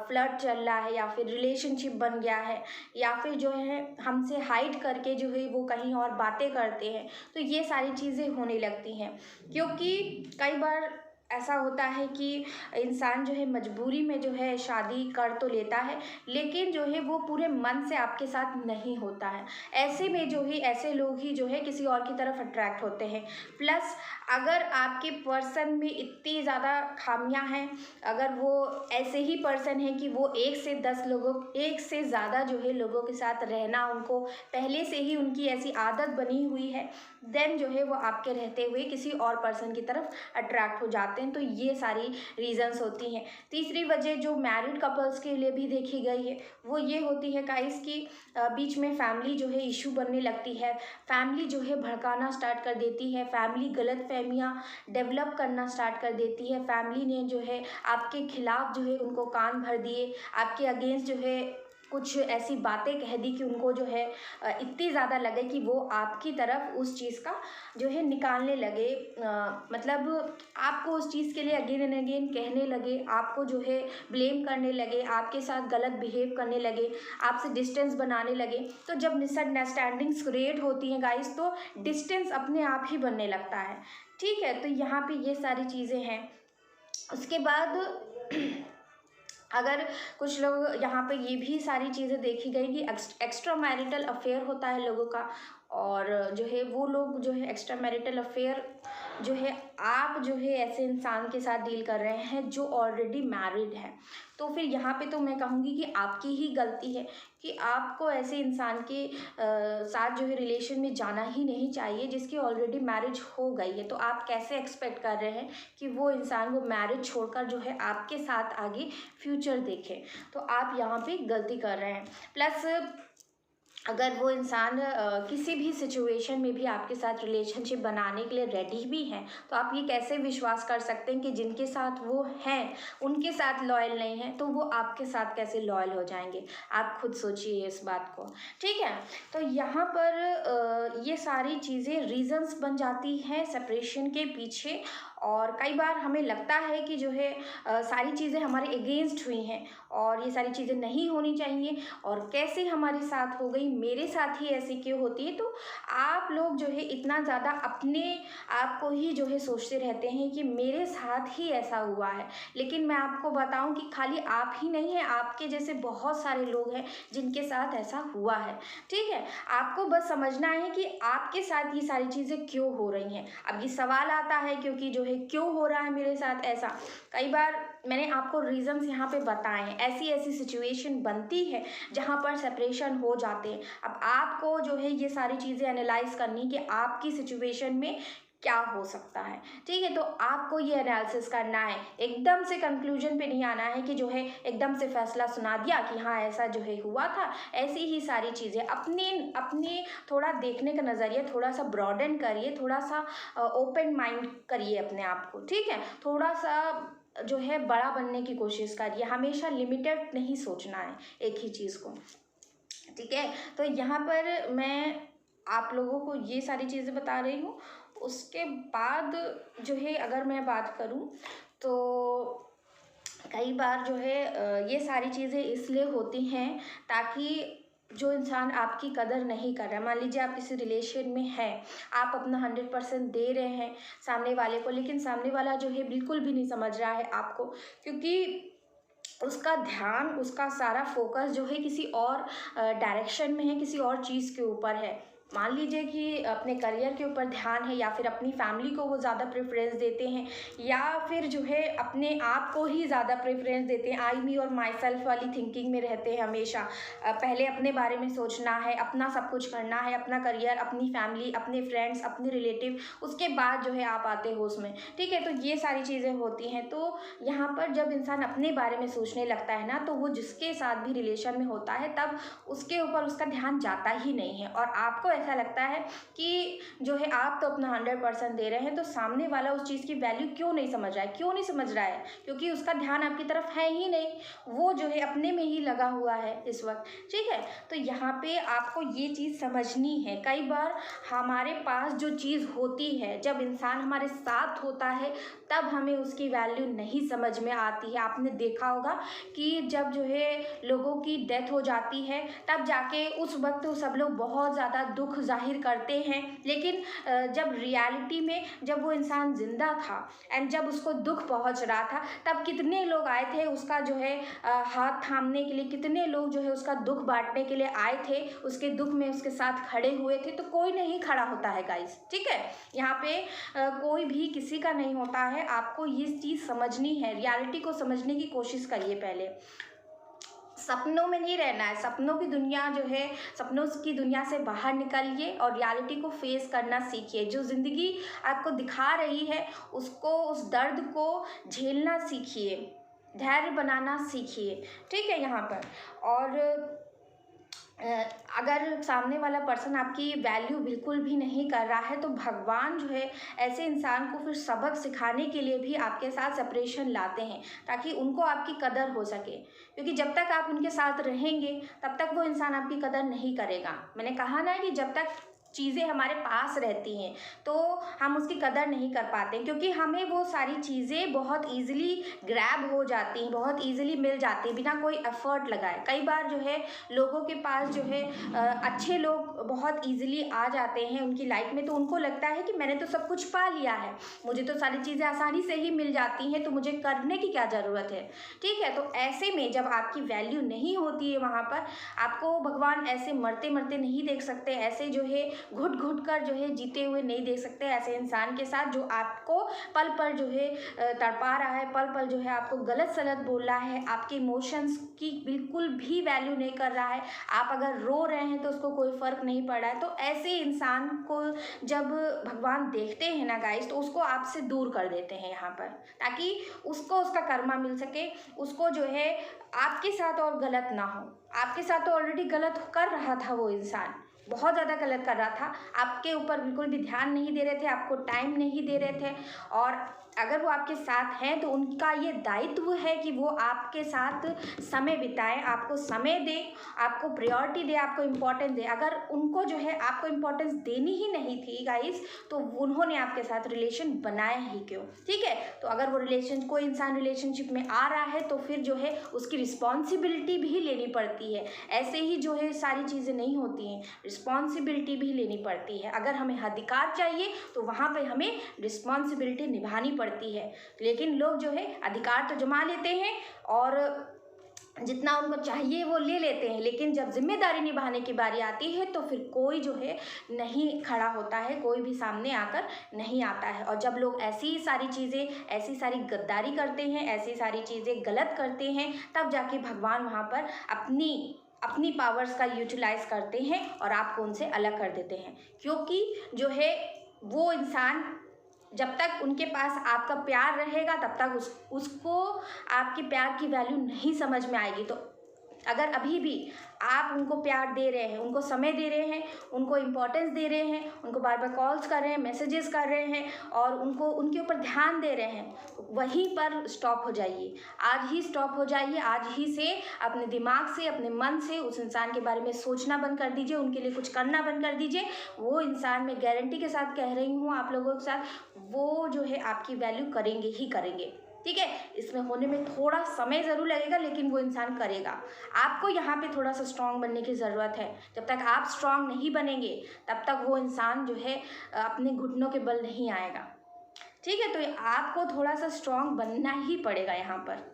फ्लर्ट चल रहा है या फिर रिलेशनशिप बन गया है, या फिर जो है हमसे हाइड करके जो है वो कहीं और बातें करते हैं। तो ये सारी चीज़ें होने लगती हैं, क्योंकि कई बार ऐसा होता है कि इंसान जो है मजबूरी में जो है शादी कर तो लेता है, लेकिन जो है वो पूरे मन से आपके साथ नहीं होता है। ऐसे में जो है ऐसे लोग ही जो है किसी और की तरफ अट्रैक्ट होते हैं। प्लस अगर आपके पर्सन में इतनी ज़्यादा खामियां हैं, अगर वो ऐसे ही पर्सन है कि वो 1 से ज़्यादा जो है लोगों के साथ रहना उनको पहले से ही उनकी ऐसी आदत बनी हुई है, देन जो है वो आपके रहते हुए किसी और पर्सन की तरफ अट्रैक्ट हो जाते हैं। तो ये सारी रीज़न्स होती हैं। तीसरी वजह जो मैरिड कपल्स के लिए भी देखी गई है वो ये होती है गाइस कि बीच में फैमिली जो है इशू बनने लगती है, फैमिली जो है भड़काना स्टार्ट कर देती है, फैमिली गलत फहमियाँ डेवलप करना स्टार्ट कर देती है, फैमिली ने जो है आपके खिलाफ जो है उनको कान भर दिए, आपके अगेंस्ट जो है कुछ ऐसी बातें कह दी कि उनको जो है इतनी ज़्यादा लगे कि वो आपकी तरफ उस चीज़ का जो है निकालने लगे, मतलब आपको उस चीज़ के लिए अगेन एंड अगेन कहने लगे, आपको जो है ब्लेम करने लगे, आपके साथ गलत बिहेव करने लगे, आपसे डिस्टेंस बनाने लगे। तो जब मिसअंडरस्टैंडिंग्स क्रिएट होती हैं गाइस तो डिस्टेंस अपने आप ही बनने लगता है। ठीक है, तो यहाँ पे ये सारी चीज़ें हैं। उसके बाद अगर कुछ लोग यहाँ पे ये भी सारी चीज़ें देखी गई कि एक्स्ट्रा मैरिटल अफेयर होता है लोगों का, और जो है वो लोग जो है एक्स्ट्रा मैरिटल अफेयर जो है आप जो है ऐसे इंसान के साथ डील कर रहे हैं जो ऑलरेडी मैरिड है, तो फिर यहाँ पे तो मैं कहूँगी कि आपकी ही गलती है कि आपको ऐसे इंसान के साथ जो है रिलेशन में जाना ही नहीं चाहिए जिसकी ऑलरेडी मैरिज हो गई है। तो आप कैसे एक्सपेक्ट कर रहे हैं कि वो इंसान वो मैरिज छोड़कर जो है आपके साथ आगे फ्यूचर देखे? तो आप यहाँ पे गलती कर रहे हैं। प्लस अगर वो इंसान किसी भी सिचुएशन में भी आपके साथ रिलेशनशिप बनाने के लिए रेडी भी हैं, तो आप ये कैसे विश्वास कर सकते हैं कि जिनके साथ वो हैं उनके साथ लॉयल नहीं है, तो वो आपके साथ कैसे लॉयल हो जाएंगे? आप खुद सोचिए इस बात को। ठीक है, तो यहाँ पर ये सारी चीज़ें रीजंस बन जाती हैं सेपरेशन के पीछे, और कई बार हमें लगता है कि जो है सारी चीज़ें हमारे अगेंस्ट हुई हैं और ये सारी चीज़ें नहीं होनी चाहिए, और कैसे हमारे साथ हो गई, मेरे साथ ही ऐसी क्यों होती है? तो आप लोग जो है इतना ज़्यादा अपने आप को ही जो है सोचते रहते हैं कि मेरे साथ ही ऐसा हुआ है, लेकिन मैं आपको बताऊं कि खाली आप ही नहीं है, आपके जैसे बहुत सारे लोग हैं जिनके साथ ऐसा हुआ है। ठीक है, आपको बस समझना है कि आपके साथ ये सारी चीज़ें क्यों हो रही हैं। अब ये सवाल आता है क्योंकि जो है क्यों हो रहा है मेरे साथ ऐसा, कई बार मैंने आपको रीजंस यहाँ पे बताए हैं। ऐसी ऐसी सिचुएशन बनती है जहाँ पर सेपरेशन हो जाते हैं। अब आपको जो है ये सारी चीज़ें एनालाइज करनी कि आपकी सिचुएशन में क्या हो सकता है। ठीक है, तो आपको ये एनालिसिस करना है, एकदम से कंक्लूजन पे नहीं आना है कि जो है एकदम से फैसला सुना दिया कि हाँ ऐसा जो है हुआ था। ऐसी ही सारी चीज़ें अपने अपने थोड़ा देखने का नज़रिया थोड़ा सा ब्रॉडन करिए, थोड़ा सा ओपन माइंड करिए अपने आप को। ठीक है, थोड़ा सा जो है बड़ा बनने की कोशिश करिए, हमेशा लिमिटेड नहीं सोचना है एक ही चीज़ को। ठीक है। तो यहाँ पर मैं आप लोगों को ये सारी चीज़ें बता रही हूँ। उसके बाद जो है अगर मैं बात करूँ तो कई बार जो है ये सारी चीज़ें इसलिए होती हैं ताकि जो इंसान आपकी कदर नहीं कर रहा है, मान लीजिए आप किसी रिलेशन में हैं, आप अपना 100% दे रहे हैं सामने वाले को, लेकिन सामने वाला जो है बिल्कुल भी नहीं समझ रहा है आपको, क्योंकि उसका ध्यान, उसका सारा फोकस जो है किसी और डायरेक्शन में है, किसी और चीज़ के ऊपर है। मान लीजिए कि अपने करियर के ऊपर ध्यान है, या फिर अपनी फैमिली को वो ज़्यादा प्रेफरेंस देते हैं, या फिर जो है अपने आप को ही ज़्यादा प्रेफरेंस देते हैं, आई मी और माई सेल्फ वाली थिंकिंग में रहते हैं हमेशा। पहले अपने बारे में सोचना है, अपना सब कुछ करना है, अपना करियर, अपनी फैमिली, अपने फ्रेंड्स, अपने रिलेटिव, उसके बाद जो है आप आते हो उसमें। ठीक है, तो ये सारी चीज़ें होती हैं। तो यहाँ पर जब इंसान अपने बारे में सोचने लगता है ना, तो वो जिसके साथ भी रिलेशन में होता है तब उसके ऊपर उसका ध्यान जाता ही नहीं है, और आपको ऐसा लगता है कि जो है आप तो अपना 100% दे रहे हैं, तो सामने वाला उस चीज़ की वैल्यू क्यों नहीं समझ रहा है, क्यों नहीं समझ रहा है? क्योंकि उसका ध्यान आपकी तरफ है ही नहीं, वो जो है अपने में ही लगा हुआ है इस वक्त। ठीक है, तो यहाँ पे आपको ये चीज़ समझनी है। कई बार हमारे पास जो चीज़ होती है, जब इंसान हमारे साथ होता है तब हमें उसकी वैल्यू नहीं समझ में आती है। आपने देखा होगा कि जब जो है लोगों की डेथ हो जाती है, तब जाके उस वक्त सब लोग बहुत ज़्यादा दुख जाहिर करते हैं, लेकिन जब रियलिटी में जब वो इंसान ज़िंदा था एंड जब उसको दुख पहुंच रहा था, तब कितने लोग आए थे उसका जो है हाथ थामने के लिए, कितने लोग जो है उसका दुख बांटने के लिए आए थे, उसके दुख में उसके साथ खड़े हुए थे। तो कोई नहीं खड़ा होता है गाइस, ठीक है, यहाँ पे कोई भी किसी का नहीं होता है। आपको ये चीज़ समझनी है, रियलिटी को समझने की कोशिश करिए। पहले सपनों में नहीं रहना है, सपनों की दुनिया जो है, सपनों की दुनिया से बाहर निकलिए और रियलिटी को फेस करना सीखिए। जो ज़िंदगी आपको दिखा रही है उसको, उस दर्द को झेलना सीखिए, धैर्य बनाना सीखिए। ठीक है यहाँ पर। और अगर सामने वाला पर्सन आपकी वैल्यू बिल्कुल भी नहीं कर रहा है, तो भगवान जो है ऐसे इंसान को फिर सबक सिखाने के लिए भी आपके साथ सेपरेशन लाते हैं, ताकि उनको आपकी कदर हो सके। क्योंकि जब तक आप उनके साथ रहेंगे तब तक वो इंसान आपकी कदर नहीं करेगा। मैंने कहा ना कि जब तक चीज़ें हमारे पास रहती हैं तो हम उसकी कदर नहीं कर पाते, क्योंकि हमें वो सारी चीज़ें बहुत ईजिली ग्रैब हो जाती हैं, बहुत ईजिली मिल जाती हैं बिना कोई एफर्ट लगाए। कई बार जो है लोगों के पास जो है अच्छे लोग बहुत ईजिली आ जाते हैं उनकी लाइफ में, तो उनको लगता है कि मैंने तो सब कुछ पा लिया है, मुझे तो सारी चीज़ें आसानी से ही मिल जाती हैं, तो मुझे करने की क्या ज़रूरत है। ठीक है, तो ऐसे में जब आपकी वैल्यू नहीं होती है वहाँ पर, आपको भगवान ऐसे मरते मरते नहीं देख सकते, ऐसे जो है घुट घुट कर जो है जीते हुए नहीं देख सकते ऐसे इंसान के साथ जो आपको पल पल जो है तड़पा रहा है, पल पल जो है आपको गलत सलत बोल रहा है, आपके इमोशंस की बिल्कुल भी वैल्यू नहीं कर रहा है। आप अगर रो रहे हैं तो उसको कोई फ़र्क नहीं पड़ रहा है। तो ऐसे इंसान को जब भगवान देखते हैं ना गाइस, तो उसको आपसे दूर कर देते हैं यहाँ पर, ताकि उसको उसका कर्मा मिल सके। उसको जो है आपके साथ और गलत ना हो। आपके साथ तो ऑलरेडी गलत कर रहा था, वो इंसान बहुत ज़्यादा गलत कर रहा था, आपके ऊपर बिल्कुल भी ध्यान नहीं दे रहे थे, आपको टाइम नहीं दे रहे थे। और अगर वो आपके साथ हैं तो उनका ये दायित्व है कि वो आपके साथ समय बिताएं, आपको समय दें, आपको प्रायोरिटी दे, आपको इम्पोर्टेंस दे। अगर उनको जो है आपको इम्पोर्टेंस देनी ही नहीं थी गाइस, तो उन्होंने आपके साथ रिलेशन बनाया ही क्यों। ठीक है, तो अगर वो कोई इंसान रिलेशनशिप में आ रहा है तो फिर जो है उसकी रिस्पॉन्सिबिलिटी भी लेनी पड़ती है। ऐसे ही जो है सारी चीज़ें नहीं होती हैं, रिस्पॉन्सिबिलिटी भी लेनी पड़ती है। अगर हमें अधिकार चाहिए तो वहाँ पे हमें रिस्पॉन्सिबिलिटी निभानी पड़ती है। लेकिन लोग जो है अधिकार तो जमा लेते हैं और जितना उनको चाहिए वो ले लेते हैं, लेकिन जब जिम्मेदारी निभाने की बारी आती है तो फिर कोई जो है नहीं खड़ा होता है, कोई भी सामने आकर नहीं आता है। और जब लोग ऐसी सारी चीज़ें, ऐसी सारी गद्दारी करते हैं, ऐसी सारी चीज़ें गलत करते हैं, तब जाके भगवान वहाँ पर अपनी पावर्स का यूटिलाइज करते हैं और आपको उनसे अलग कर देते हैं। क्योंकि जो है वो इंसान, जब तक उनके पास आपका प्यार रहेगा तब तक उसको आपके प्यार की वैल्यू नहीं समझ में आएगी। तो अगर अभी भी आप उनको प्यार दे रहे हैं, उनको समय दे रहे हैं, उनको इम्पोर्टेंस दे रहे हैं, उनको बार बार कॉल्स कर रहे हैं, मैसेजेस कर रहे हैं और उनको उनके ऊपर ध्यान दे रहे हैं, वहीं पर स्टॉप हो जाइए। आज ही स्टॉप हो जाइए। आज ही से अपने दिमाग से, अपने मन से उस इंसान के बारे में सोचना बंद कर दीजिए, उनके लिए कुछ करना बंद कर दीजिए। वो इंसान, मैं गारंटी के साथ कह रही हूँ आप लोगों के साथ, वो जो है आपकी वैल्यू करेंगे ही करेंगे। ठीक है, इसमें होने में थोड़ा समय ज़रूर लगेगा, लेकिन वो इंसान करेगा। आपको यहाँ पे थोड़ा सा स्ट्रांग बनने की ज़रूरत है। जब तक आप स्ट्रांग नहीं बनेंगे तब तक वो इंसान जो है अपने घुटनों के बल नहीं आएगा। ठीक है, तो आपको थोड़ा सा स्ट्रांग बनना ही पड़ेगा यहाँ पर।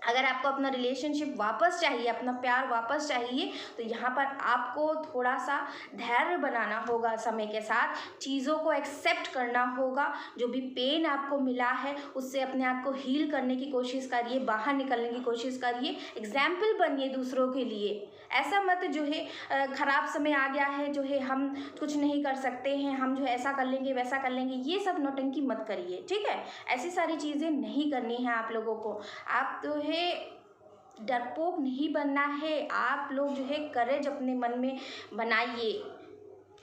अगर आपको अपना रिलेशनशिप वापस चाहिए, अपना प्यार वापस चाहिए, तो यहाँ पर आपको थोड़ा सा धैर्य बनाना होगा। समय के साथ चीज़ों को एक्सेप्ट करना होगा। जो भी पेन आपको मिला है उससे अपने आप को हील करने की कोशिश करिए, बाहर निकलने की कोशिश करिए। एग्जाम्पल बनिए दूसरों के लिए। ऐसा मत जो है ख़राब समय आ गया है, जो है हम कुछ नहीं कर सकते हैं, हम जो है ऐसा कर लेंगे वैसा कर लेंगे, ये सब नौटंकी मत करिए। ठीक है, ऐसी सारी चीज़ें नहीं करनी है आप लोगों को। आप जो है डरपोक नहीं बनना है। आप लोग जो है करेज अपने मन में बनाइए।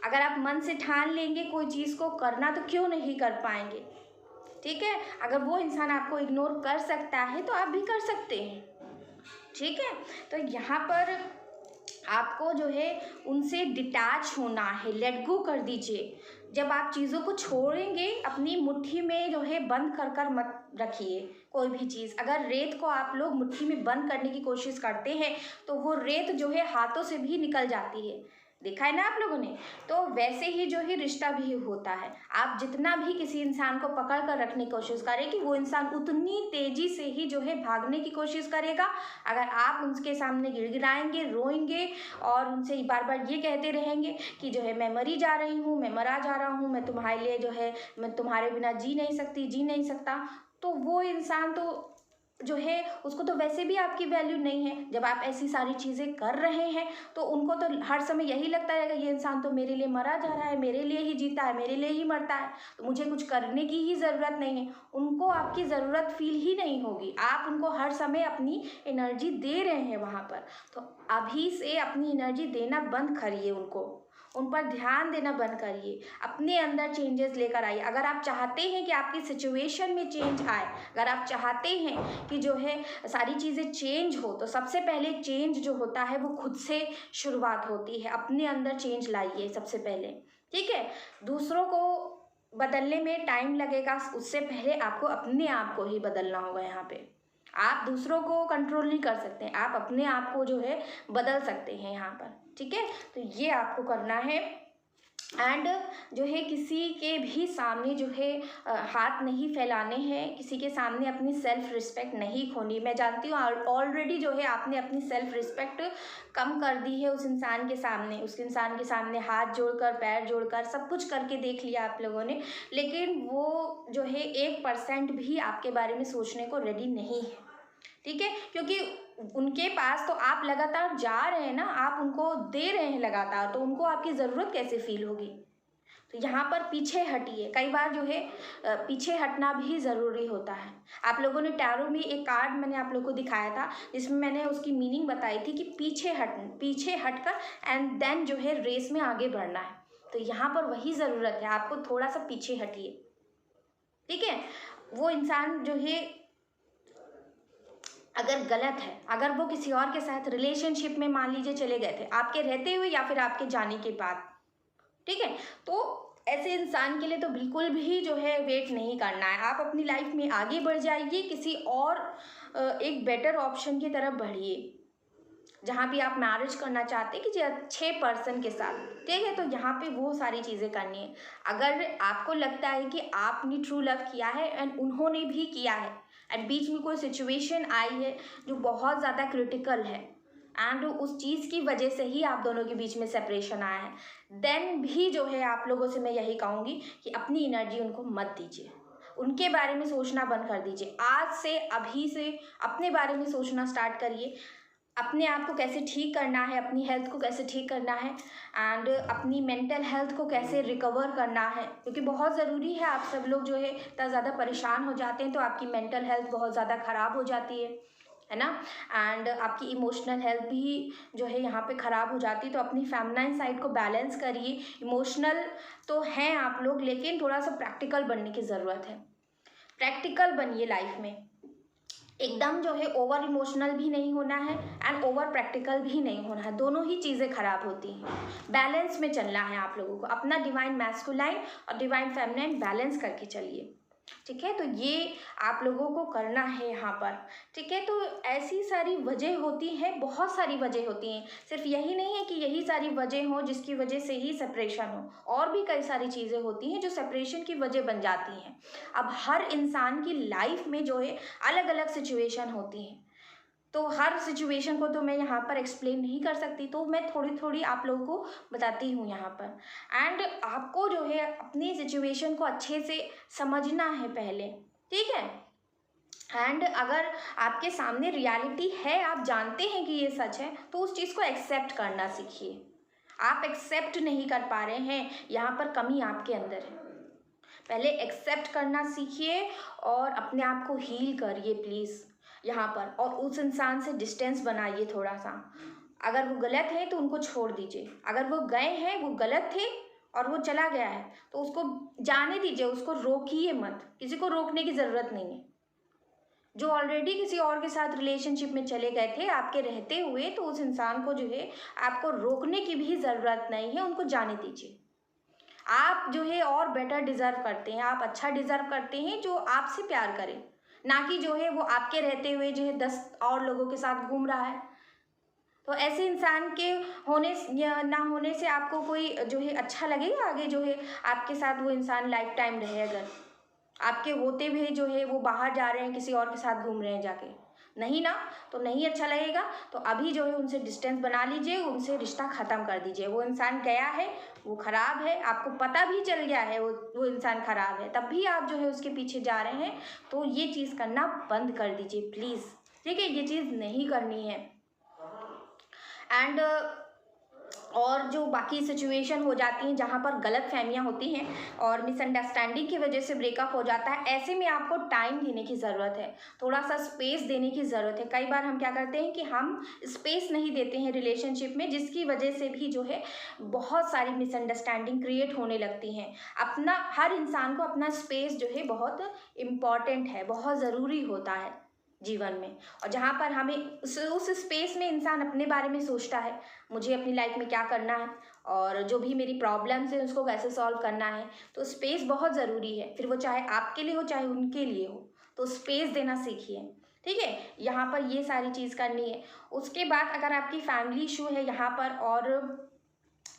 अगर आप मन से ठान लेंगे कोई चीज़ को करना, तो क्यों नहीं कर पाएंगे। ठीक है, अगर वो इंसान आपको इग्नोर कर सकता है तो आप भी कर सकते हैं। ठीक है, तो यहाँ पर आपको जो है उनसे डिटैच होना है, लेट गो कर दीजिए। जब आप चीज़ों को छोड़ेंगे, अपनी मुट्ठी में जो है बंद कर कर मत रखिए कोई भी चीज़। अगर रेत को आप लोग मुट्ठी में बंद करने की कोशिश करते हैं तो वो रेत जो है हाथों से भी निकल जाती है। देखा है ना आप लोगों ने। तो वैसे ही जो है रिश्ता भी होता है। आप जितना भी किसी इंसान को पकड़ कर रखने की कोशिश करें कि वो इंसान उतनी तेज़ी से ही जो है भागने की कोशिश करेगा। अगर आप उनके सामने गिड़गिड़ाएंगे, रोएंगे और उनसे बार बार ये कहते रहेंगे कि जो है मैं मरी जा रही हूँ, मैं मरा जा रहा हूँ, मैं तुम्हारे लिए जो है, मैं तुम्हारे बिना जी नहीं सकती, जी नहीं सकता, तो वो इंसान तो जो है उसको तो वैसे भी आपकी वैल्यू नहीं है। जब आप ऐसी सारी चीज़ें कर रहे हैं तो उनको तो हर समय यही लगता रहेगा, ये इंसान तो मेरे लिए मरा जा रहा है, मेरे लिए ही जीता है, मेरे लिए ही मरता है, तो मुझे कुछ करने की ही ज़रूरत नहीं है। उनको आपकी ज़रूरत फील ही नहीं होगी। आप उनको हर समय अपनी एनर्जी दे रहे हैं वहाँ पर। तो अभी से अपनी एनर्जी देना बंद करिए, उन पर ध्यान देना बंद करिए, अपने अंदर चेंजेस लेकर आइए। अगर आप चाहते हैं कि आपकी सिचुएशन में चेंज आए, अगर आप चाहते हैं कि जो है सारी चीज़ें चेंज हो, तो सबसे पहले चेंज जो होता है वो खुद से शुरुआत होती है। अपने अंदर चेंज लाइए सबसे पहले। ठीक है, दूसरों को बदलने में टाइम लगेगा, उससे पहले आपको अपने आप को ही बदलना होगा। यहाँ पे आप दूसरों को कंट्रोल नहीं कर सकते, आप अपने आप को जो है बदल सकते हैं यहाँ पर। ठीक है, तो ये आपको करना है। एंड जो है किसी के भी सामने जो है हाथ नहीं फैलाने हैं, किसी के सामने अपनी सेल्फ रिस्पेक्ट नहीं खोनी। मैं जानती हूँ ऑलरेडी जो है आपने अपनी सेल्फ रिस्पेक्ट कम कर दी है उस इंसान के सामने। उस इंसान के सामने हाथ जोड़कर, पैर जोड़कर, सब कुछ करके देख लिया आप लोगों ने, लेकिन वो जो है 1% भी आपके बारे में सोचने को रेडी नहीं है। ठीक है, क्योंकि उनके पास तो आप लगातार जा रहे हैं ना, आप उनको दे रहे हैं लगातार, तो उनको आपकी ज़रूरत कैसे फील होगी। तो यहाँ पर पीछे हटिए। कई बार जो है पीछे हटना भी ज़रूरी होता है। आप लोगों ने टैरो में एक कार्ड मैंने आप लोगों को दिखाया था, जिसमें मैंने उसकी मीनिंग बताई थी कि पीछे हटकर एंड देन जो है रेस में आगे बढ़ना है। तो यहाँ पर वही ज़रूरत है, आपको थोड़ा सा पीछे हटिए। ठीक है, वो इंसान जो है अगर गलत है, अगर वो किसी और के साथ रिलेशनशिप में मान लीजिए चले गए थे, आपके रहते हुए या फिर आपके जाने के बाद, ठीक है, तो ऐसे इंसान के लिए तो बिल्कुल भी जो है वेट नहीं करना है। आप अपनी लाइफ में आगे बढ़ जाइए, किसी और एक बेटर ऑप्शन की तरफ बढ़िए, जहाँ भी आप मैरिज करना चाहते हैं किसी अच्छे पर्सन के साथ। ठीक है, तो यहाँ पे वो सारी चीज़ें करनी है। अगर आपको लगता है कि आपने ट्रू लव किया है एंड उन्होंने भी किया है, एंड बीच में कोई सिचुएशन आई है जो बहुत ज़्यादा क्रिटिकल है एंड उस चीज़ की वजह से ही आप दोनों के बीच में सेपरेशन आया है, देन भी जो है आप लोगों से मैं यही कहूँगी कि अपनी एनर्जी उनको मत दीजिए, उनके बारे में सोचना बंद कर दीजिए। आज से, अभी से अपने बारे में सोचना स्टार्ट करिए, अपने आप को कैसे ठीक करना है, अपनी हेल्थ को कैसे ठीक करना है एंड अपनी मेंटल हेल्थ को कैसे रिकवर करना है, क्योंकि बहुत ज़रूरी है। आप सब लोग जो है इतना ज़्यादा परेशान हो जाते हैं तो आपकी मेंटल हेल्थ बहुत ज़्यादा ख़राब हो जाती है। है ना। एंड आपकी इमोशनल हेल्थ भी जो है यहाँ पे ख़राब हो जाती है। तो अपनी फेमिनाइन साइड को बैलेंस करिए। इमोशनल तो हैं आप लोग, लेकिन थोड़ा सा प्रैक्टिकल बनने की ज़रूरत है। प्रैक्टिकल बनिए लाइफ में, एकदम जो है ओवर इमोशनल भी नहीं होना है एंड ओवर प्रैक्टिकल भी नहीं होना है, दोनों ही चीज़ें खराब होती हैं। बैलेंस में चलना है आप लोगों को, अपना डिवाइन मैस्कुलाइन और डिवाइन फेमिनाइन बैलेंस करके चलिए, ठीक है। तो ये आप लोगों को करना है यहाँ पर, ठीक है। तो ऐसी सारी वजह होती हैं, बहुत सारी वजह होती हैं, सिर्फ यही नहीं है कि यही सारी वजह हो जिसकी वजह से ही सेपरेशन हो, और भी कई सारी चीज़ें होती हैं जो सेपरेशन की वजह बन जाती हैं। अब हर इंसान की लाइफ में जो है अलग अलग सिचुएशन होती हैं, तो हर सिचुएशन को तो मैं यहाँ पर एक्सप्लेन नहीं कर सकती, तो मैं थोड़ी थोड़ी आप लोगों को बताती हूँ यहाँ पर। एंड आपको जो है अपनी सिचुएशन को अच्छे से समझना है पहले, ठीक है। एंड अगर आपके सामने रियलिटी है, आप जानते हैं कि ये सच है, तो उस चीज़ को एक्सेप्ट करना सीखिए। आप एक्सेप्ट नहीं कर पा रहे हैं, यहाँ पर कमी आपके अंदर है। पहले एक्सेप्ट करना सीखिए और अपने आप को हील करिए प्लीज़ यहाँ पर, और उस इंसान से डिस्टेंस बनाइए थोड़ा सा। अगर वो गलत है तो उनको छोड़ दीजिए, अगर वो गए हैं, वो गलत थे और वो चला गया है, तो उसको जाने दीजिए, उसको रोकिए मत, किसी को रोकने की ज़रूरत नहीं है। जो ऑलरेडी किसी और के साथ रिलेशनशिप में चले गए थे आपके रहते हुए, तो उस इंसान को जो है आपको रोकने की भी ज़रूरत नहीं है, उनको जाने दीजिए। आप जो है और बेटर डिज़र्व करते हैं, आप अच्छा डिज़र्व करते हैं जो आपसे प्यार करे, ना कि जो है वो आपके रहते हुए जो है 10 और लोगों के साथ घूम रहा है। तो ऐसे इंसान के होने या ना होने से आपको कोई जो है अच्छा लगेगा आगे जो है आपके साथ वो इंसान लाइफ टाइम रहे? अगर आपके होते हुए जो है वो बाहर जा रहे हैं, किसी और के साथ घूम रहे हैं जाके, नहीं ना, तो नहीं अच्छा लगेगा। तो अभी जो है उनसे डिस्टेंस बना लीजिए, उनसे रिश्ता ख़त्म कर दीजिए। वो इंसान गया है, वो ख़राब है, आपको पता भी चल गया है वो इंसान ख़राब है, तब भी आप जो है उसके पीछे जा रहे हैं, तो ये चीज़ करना बंद कर दीजिए प्लीज़, ठीक है। ये चीज़ नहीं करनी है। एंड और जो बाकी सिचुएशन हो जाती हैं जहाँ पर गलत फहमियाँ होती हैं और मिसअंडरस्टैंडिंग की वजह से ब्रेकअप हो जाता है, ऐसे में आपको टाइम देने की ज़रूरत है, थोड़ा सा स्पेस देने की ज़रूरत है। कई बार हम क्या करते हैं कि हम स्पेस नहीं देते हैं रिलेशनशिप में, जिसकी वजह से भी जो है बहुत सारी मिसअंडरस्टैंडिंग क्रिएट होने लगती हैं। अपना हर इंसान को अपना स्पेस जो है बहुत इम्पॉर्टेंट है, बहुत ज़रूरी होता है जीवन में, और जहाँ पर हमें उस स्पेस में इंसान अपने बारे में सोचता है, मुझे अपनी लाइफ में क्या करना है और जो भी मेरी प्रॉब्लम्स हैं उसको कैसे सॉल्व करना है, तो स्पेस बहुत ज़रूरी है। फिर वो चाहे आपके लिए हो चाहे उनके लिए हो, तो स्पेस देना सीखिए, ठीक है। यहाँ पर ये सारी चीज़ करनी है। उसके बाद अगर आपकी फैमिली इशू है यहाँ पर और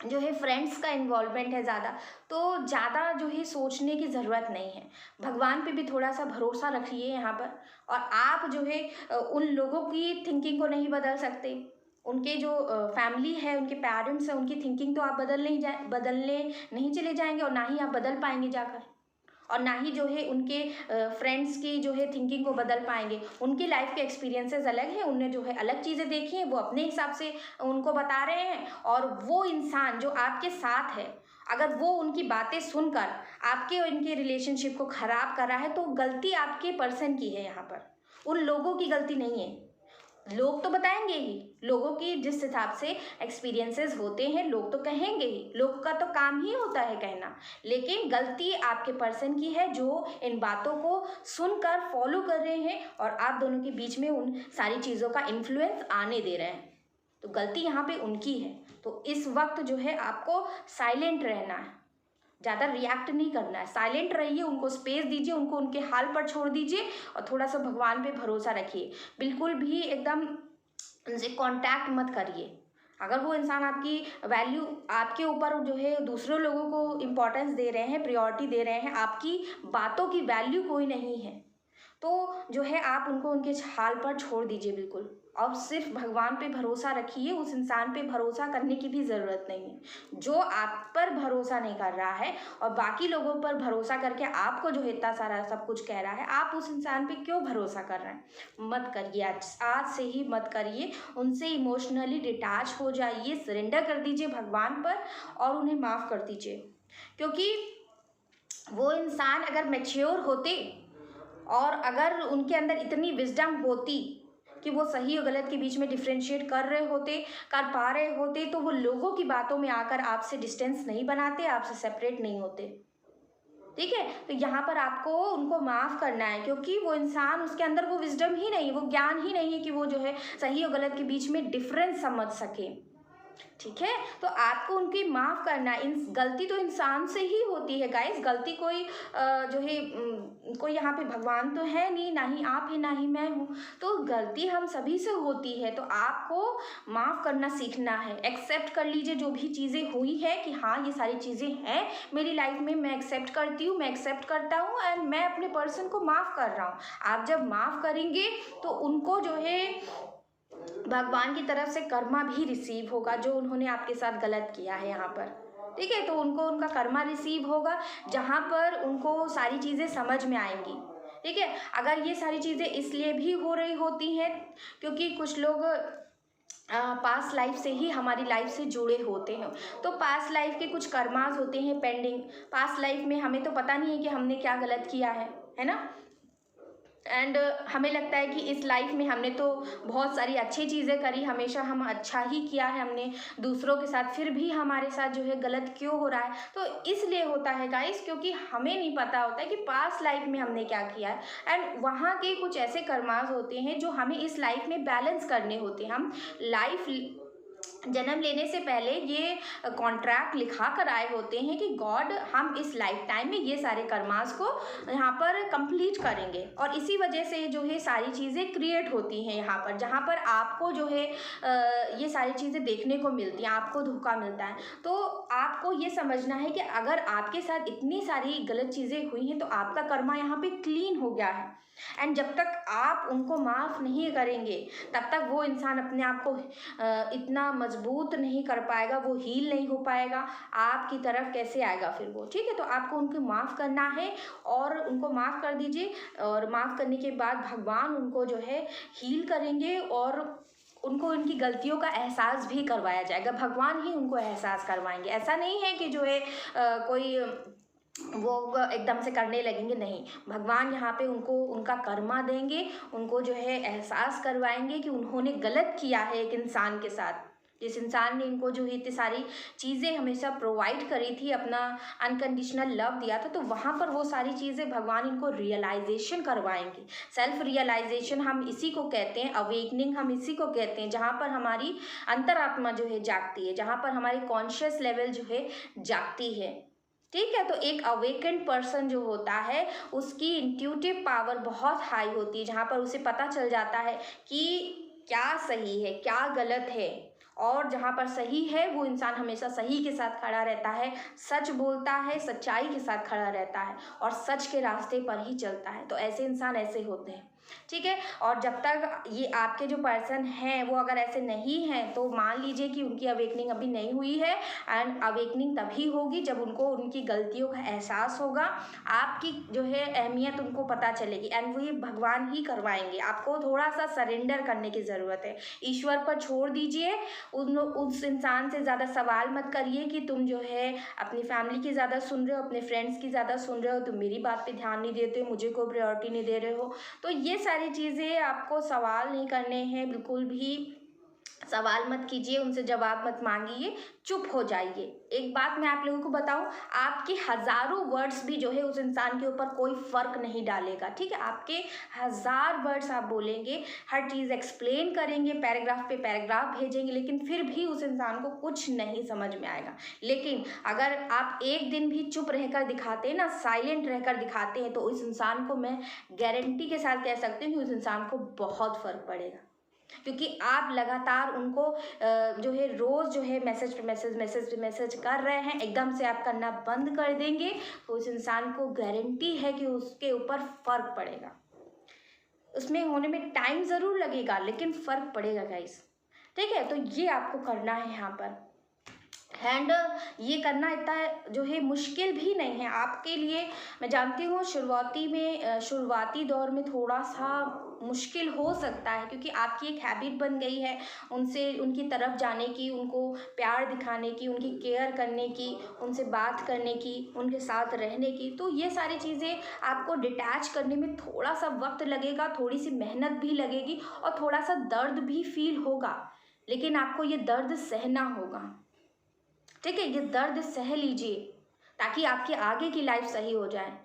जो है फ्रेंड्स का इन्वॉल्वमेंट है ज़्यादा, तो ज़्यादा जो है सोचने की ज़रूरत नहीं है। भगवान पे भी थोड़ा सा भरोसा रखिए यहाँ पर। और आप जो है उन लोगों की थिंकिंग को नहीं बदल सकते, उनके जो फैमिली है, उनके पेरेंट्स हैं, उनकी थिंकिंग तो आप बदलने नहीं चले जाएंगे, और ना ही आप बदल पाएंगे जाकर, और ना ही जो है उनके फ्रेंड्स की जो है थिंकिंग को बदल पाएंगे। उनकी लाइफ के एक्सपीरियंसेस अलग हैं, उनने जो है अलग चीज़ें देखी हैं, वो अपने हिसाब से उनको बता रहे हैं। और वो इंसान जो आपके साथ है, अगर वो उनकी बातें सुनकर आपके और इनके रिलेशनशिप को ख़राब कर रहा है, तो गलती आपके पर्सन की है यहाँ पर, उन लोगों की गलती नहीं है। लोग तो बताएंगे ही, लोगों की जिस हिसाब से एक्सपीरियंसेस होते हैं लोग तो कहेंगे ही, लोग का तो काम ही होता है कहना, लेकिन गलती आपके पर्सन की है जो इन बातों को सुनकर फॉलो कर रहे हैं और आप दोनों के बीच में उन सारी चीज़ों का इन्फ्लुएंस आने दे रहे हैं, तो गलती यहाँ पे उनकी है। तो इस वक्त जो है आपको साइलेंट रहना है, ज़्यादा रिएक्ट नहीं करना है, साइलेंट रहिए, उनको स्पेस दीजिए, उनको उनके हाल पर छोड़ दीजिए और थोड़ा सा भगवान पे भरोसा रखिए। बिल्कुल भी एकदम उनसे कांटेक्ट मत करिए। अगर वो इंसान आपकी वैल्यू आपके ऊपर जो है दूसरे लोगों को इम्पोर्टेंस दे रहे हैं, प्रायोरिटी दे रहे हैं, आपकी बातों की वैल्यू कोई नहीं है, तो जो है आप उनको उनके हाल पर छोड़ दीजिए बिल्कुल, और सिर्फ भगवान पे भरोसा रखिए। उस इंसान पे भरोसा करने की भी ज़रूरत नहीं है जो आप पर भरोसा नहीं कर रहा है, और बाकी लोगों पर भरोसा करके आपको जो है इतना सारा सब कुछ कह रहा है, आप उस इंसान पे क्यों भरोसा कर रहे हैं? मत करिए, आज से ही मत करिए। उनसे इमोशनली डिटैच हो जाइए, सरेंडर कर दीजिए भगवान पर और उन्हें माफ़ कर दीजिए, क्योंकि वो इंसान अगर मैच्योर होते और अगर उनके अंदर इतनी विजडम होती कि वो सही और गलत के बीच में डिफ्रेंशिएट कर पा रहे होते, तो वो लोगों की बातों में आकर आपसे डिस्टेंस नहीं बनाते, आपसे सेपरेट नहीं होते। ठीक है, तो यहाँ पर आपको उनको माफ़ करना है, क्योंकि वो इंसान, उसके अंदर वो विजडम ही नहीं, वो ज्ञान ही नहीं है कि वो जो है सही और गलत के बीच में डिफरेंस समझ सके। ठीक है, तो आपको उनकी माफ़ करना है। गलती तो इंसान से ही होती है गाइस, गलती कोई जो है कोई यहाँ पे भगवान तो है नहीं, ना ही आप है ना ही मैं हूँ, तो गलती हम सभी से होती है। तो आपको माफ़ करना सीखना है, एक्सेप्ट कर लीजिए जो भी चीज़ें हुई है कि हाँ ये सारी चीज़ें हैं मेरी लाइफ में, मैं एक्सेप्ट करती हूँ, मैं एक्सेप्ट करता हूँ एंड मैं अपने पर्सन को माफ़ कर रहा हूँ। आप जब माफ़ करेंगे तो उनको जो है भगवान की तरफ से कर्मा भी रिसीव होगा, जो उन्होंने आपके साथ गलत किया है यहाँ पर। ठीक है, तो उनको उनका कर्मा रिसीव होगा, जहाँ पर उनको सारी चीज़ें समझ में आएंगी। ठीक है, अगर ये सारी चीज़ें इसलिए भी हो रही होती हैं क्योंकि कुछ लोग पास्ट लाइफ से ही हमारी लाइफ से जुड़े होते हैं, तो पास्ट लाइफ के कुछ कर्मास होते हैं पेंडिंग। पास्ट लाइफ में हमें तो पता नहीं है कि हमने क्या गलत किया है ना, एंड हमें लगता है कि इस लाइफ में हमने तो बहुत सारी अच्छी चीज़ें करी, हमेशा हम अच्छा ही किया है हमने दूसरों के साथ, फिर भी हमारे साथ जो है गलत क्यों हो रहा है। तो इसलिए होता है गाइस, क्योंकि हमें नहीं पता होता है कि पास्ट लाइफ में हमने क्या किया है, एंड वहाँ के कुछ ऐसे कर्मास होते हैं जो हमें इस लाइफ में बैलेंस करने होते हैं। हम लाइफ जन्म लेने से पहले ये कॉन्ट्रैक्ट लिखा कर आए होते हैं कि गॉड, हम इस लाइफ टाइम में ये सारे कर्मास को यहाँ पर कंप्लीट करेंगे, और इसी वजह से जो है सारी चीज़ें क्रिएट होती हैं यहाँ पर, जहाँ पर आपको जो है ये सारी चीज़ें देखने को मिलती हैं, आपको धोखा मिलता है। तो आपको ये समझना है कि अगर आपके साथ इतनी सारी गलत चीज़ें हुई हैं तो आपका कर्मा यहाँ पे क्लीन हो गया है, एंड जब तक आप उनको माफ़ नहीं करेंगे तब तक वो इंसान अपने आप को इतना मजबूत नहीं कर पाएगा, वो हील नहीं हो पाएगा, आपकी तरफ कैसे आएगा फिर वो। ठीक है, तो आपको उनको माफ़ करना है और उनको माफ़ कर दीजिए, और माफ़ करने के बाद भगवान उनको जो है हील करेंगे और उनको उनकी गलतियों का एहसास भी करवाया जाएगा, भगवान ही उनको एहसास करवाएंगे। ऐसा नहीं है कि जो है कोई वो एकदम से करने लगेंगे, नहीं, भगवान यहाँ पे उनको उनका कर्मा देंगे, उनको जो है एहसास करवाएंगे कि उन्होंने गलत किया है एक इंसान के साथ, जिस इंसान ने इनको जो है इतनी सारी चीज़ें हमेशा प्रोवाइड करी थी, अपना अनकंडीशनल लव दिया था, तो वहाँ पर वो सारी चीज़ें भगवान इनको रियलाइजेशन करवाएंगे। सेल्फ रियलाइजेशन हम इसी को कहते हैं, अवेकनिंग हम इसी को कहते हैं, जहाँ पर हमारी अंतरात्मा जो है जागती है, जहाँ पर हमारी कॉन्शियस लेवल जो है जागती है। ठीक है, तो एक अवेकेंड पर्सन जो होता है उसकी इंट्यूटिव पावर बहुत हाई होती है, जहाँ पर उसे पता चल जाता है कि क्या सही है क्या गलत है, और जहाँ पर सही है वो इंसान हमेशा सही के साथ खड़ा रहता है, सच बोलता है, सच्चाई के साथ खड़ा रहता है और सच के रास्ते पर ही चलता है। तो ऐसे इंसान ऐसे होते हैं। ठीक है, और जब तक ये आपके जो पर्सन हैं वो अगर ऐसे नहीं हैं तो मान लीजिए कि उनकी अवेकनिंग अभी नहीं हुई है, एंड अवेकनिंग तभी होगी जब उनको उनकी गलतियों का एहसास होगा, आपकी जो है अहमियत उनको पता चलेगी, एंड वो ये भगवान ही करवाएंगे। आपको थोड़ा सा सरेंडर करने की ज़रूरत है, ईश्वर पर छोड़ दीजिए, उस इंसान से ज़्यादा सवाल मत करिए कि तुम जो है अपनी फैमिली की ज़्यादा सुन रहे हो, अपने फ्रेंड्स की ज़्यादा सुन रहे हो, तुम मेरी बात पे ध्यान नहीं देते हो, मुझे कोई प्रायोरिटी नहीं दे रहे हो। तो ये सारी चीज़ें आपको सवाल नहीं करने हैं, बिल्कुल भी सवाल मत कीजिए, उनसे जवाब मत मांगिए, चुप हो जाइए। एक बात मैं आप लोगों को बताऊं, आपके हज़ारों वर्ड्स भी जो है उस इंसान के ऊपर कोई फ़र्क नहीं डालेगा। ठीक है, आपके 1000 वर्ड्स आप बोलेंगे, हर चीज़ एक्सप्लेन करेंगे, पैराग्राफ पे पैराग्राफ भेजेंगे, लेकिन फिर भी उस इंसान को कुछ नहीं समझ में आएगा। लेकिन अगर आप एक दिन भी चुप रहकर दिखाते हैं ना, साइलेंट रहकर दिखाते हैं, तो उस इंसान को मैं गारंटी के साथ कह सकती हूँ कि उस इंसान को बहुत फ़र्क पड़ेगा, क्योंकि आप लगातार उनको जो है रोज़ जो है मैसेज पे मैसेज कर रहे हैं। एकदम से आप करना बंद कर देंगे तो उस इंसान को गारंटी है कि उसके ऊपर फ़र्क पड़ेगा। उसमें होने में टाइम ज़रूर लगेगा लेकिन फ़र्क पड़ेगा गाइस। ठीक है, तो ये आपको करना है यहाँ पर। एंड ये करना इतना जो है मुश्किल भी नहीं है आपके लिए। मैं जानती हूँ शुरुआती दौर में थोड़ा सा मुश्किल हो सकता है, क्योंकि आपकी एक हैबिट बन गई है उनसे, उनकी तरफ जाने की, उनको प्यार दिखाने की, उनकी केयर करने की, उनसे बात करने की, उनके साथ रहने की। तो ये सारी चीज़ें आपको डिटैच करने में थोड़ा सा वक्त लगेगा, थोड़ी सी मेहनत भी लगेगी और थोड़ा सा दर्द भी फील होगा, लेकिन आपको ये दर्द सहना होगा। ठीक है, ये दर्द सह लीजिए ताकि आपकी आगे की लाइफ सही हो जाए।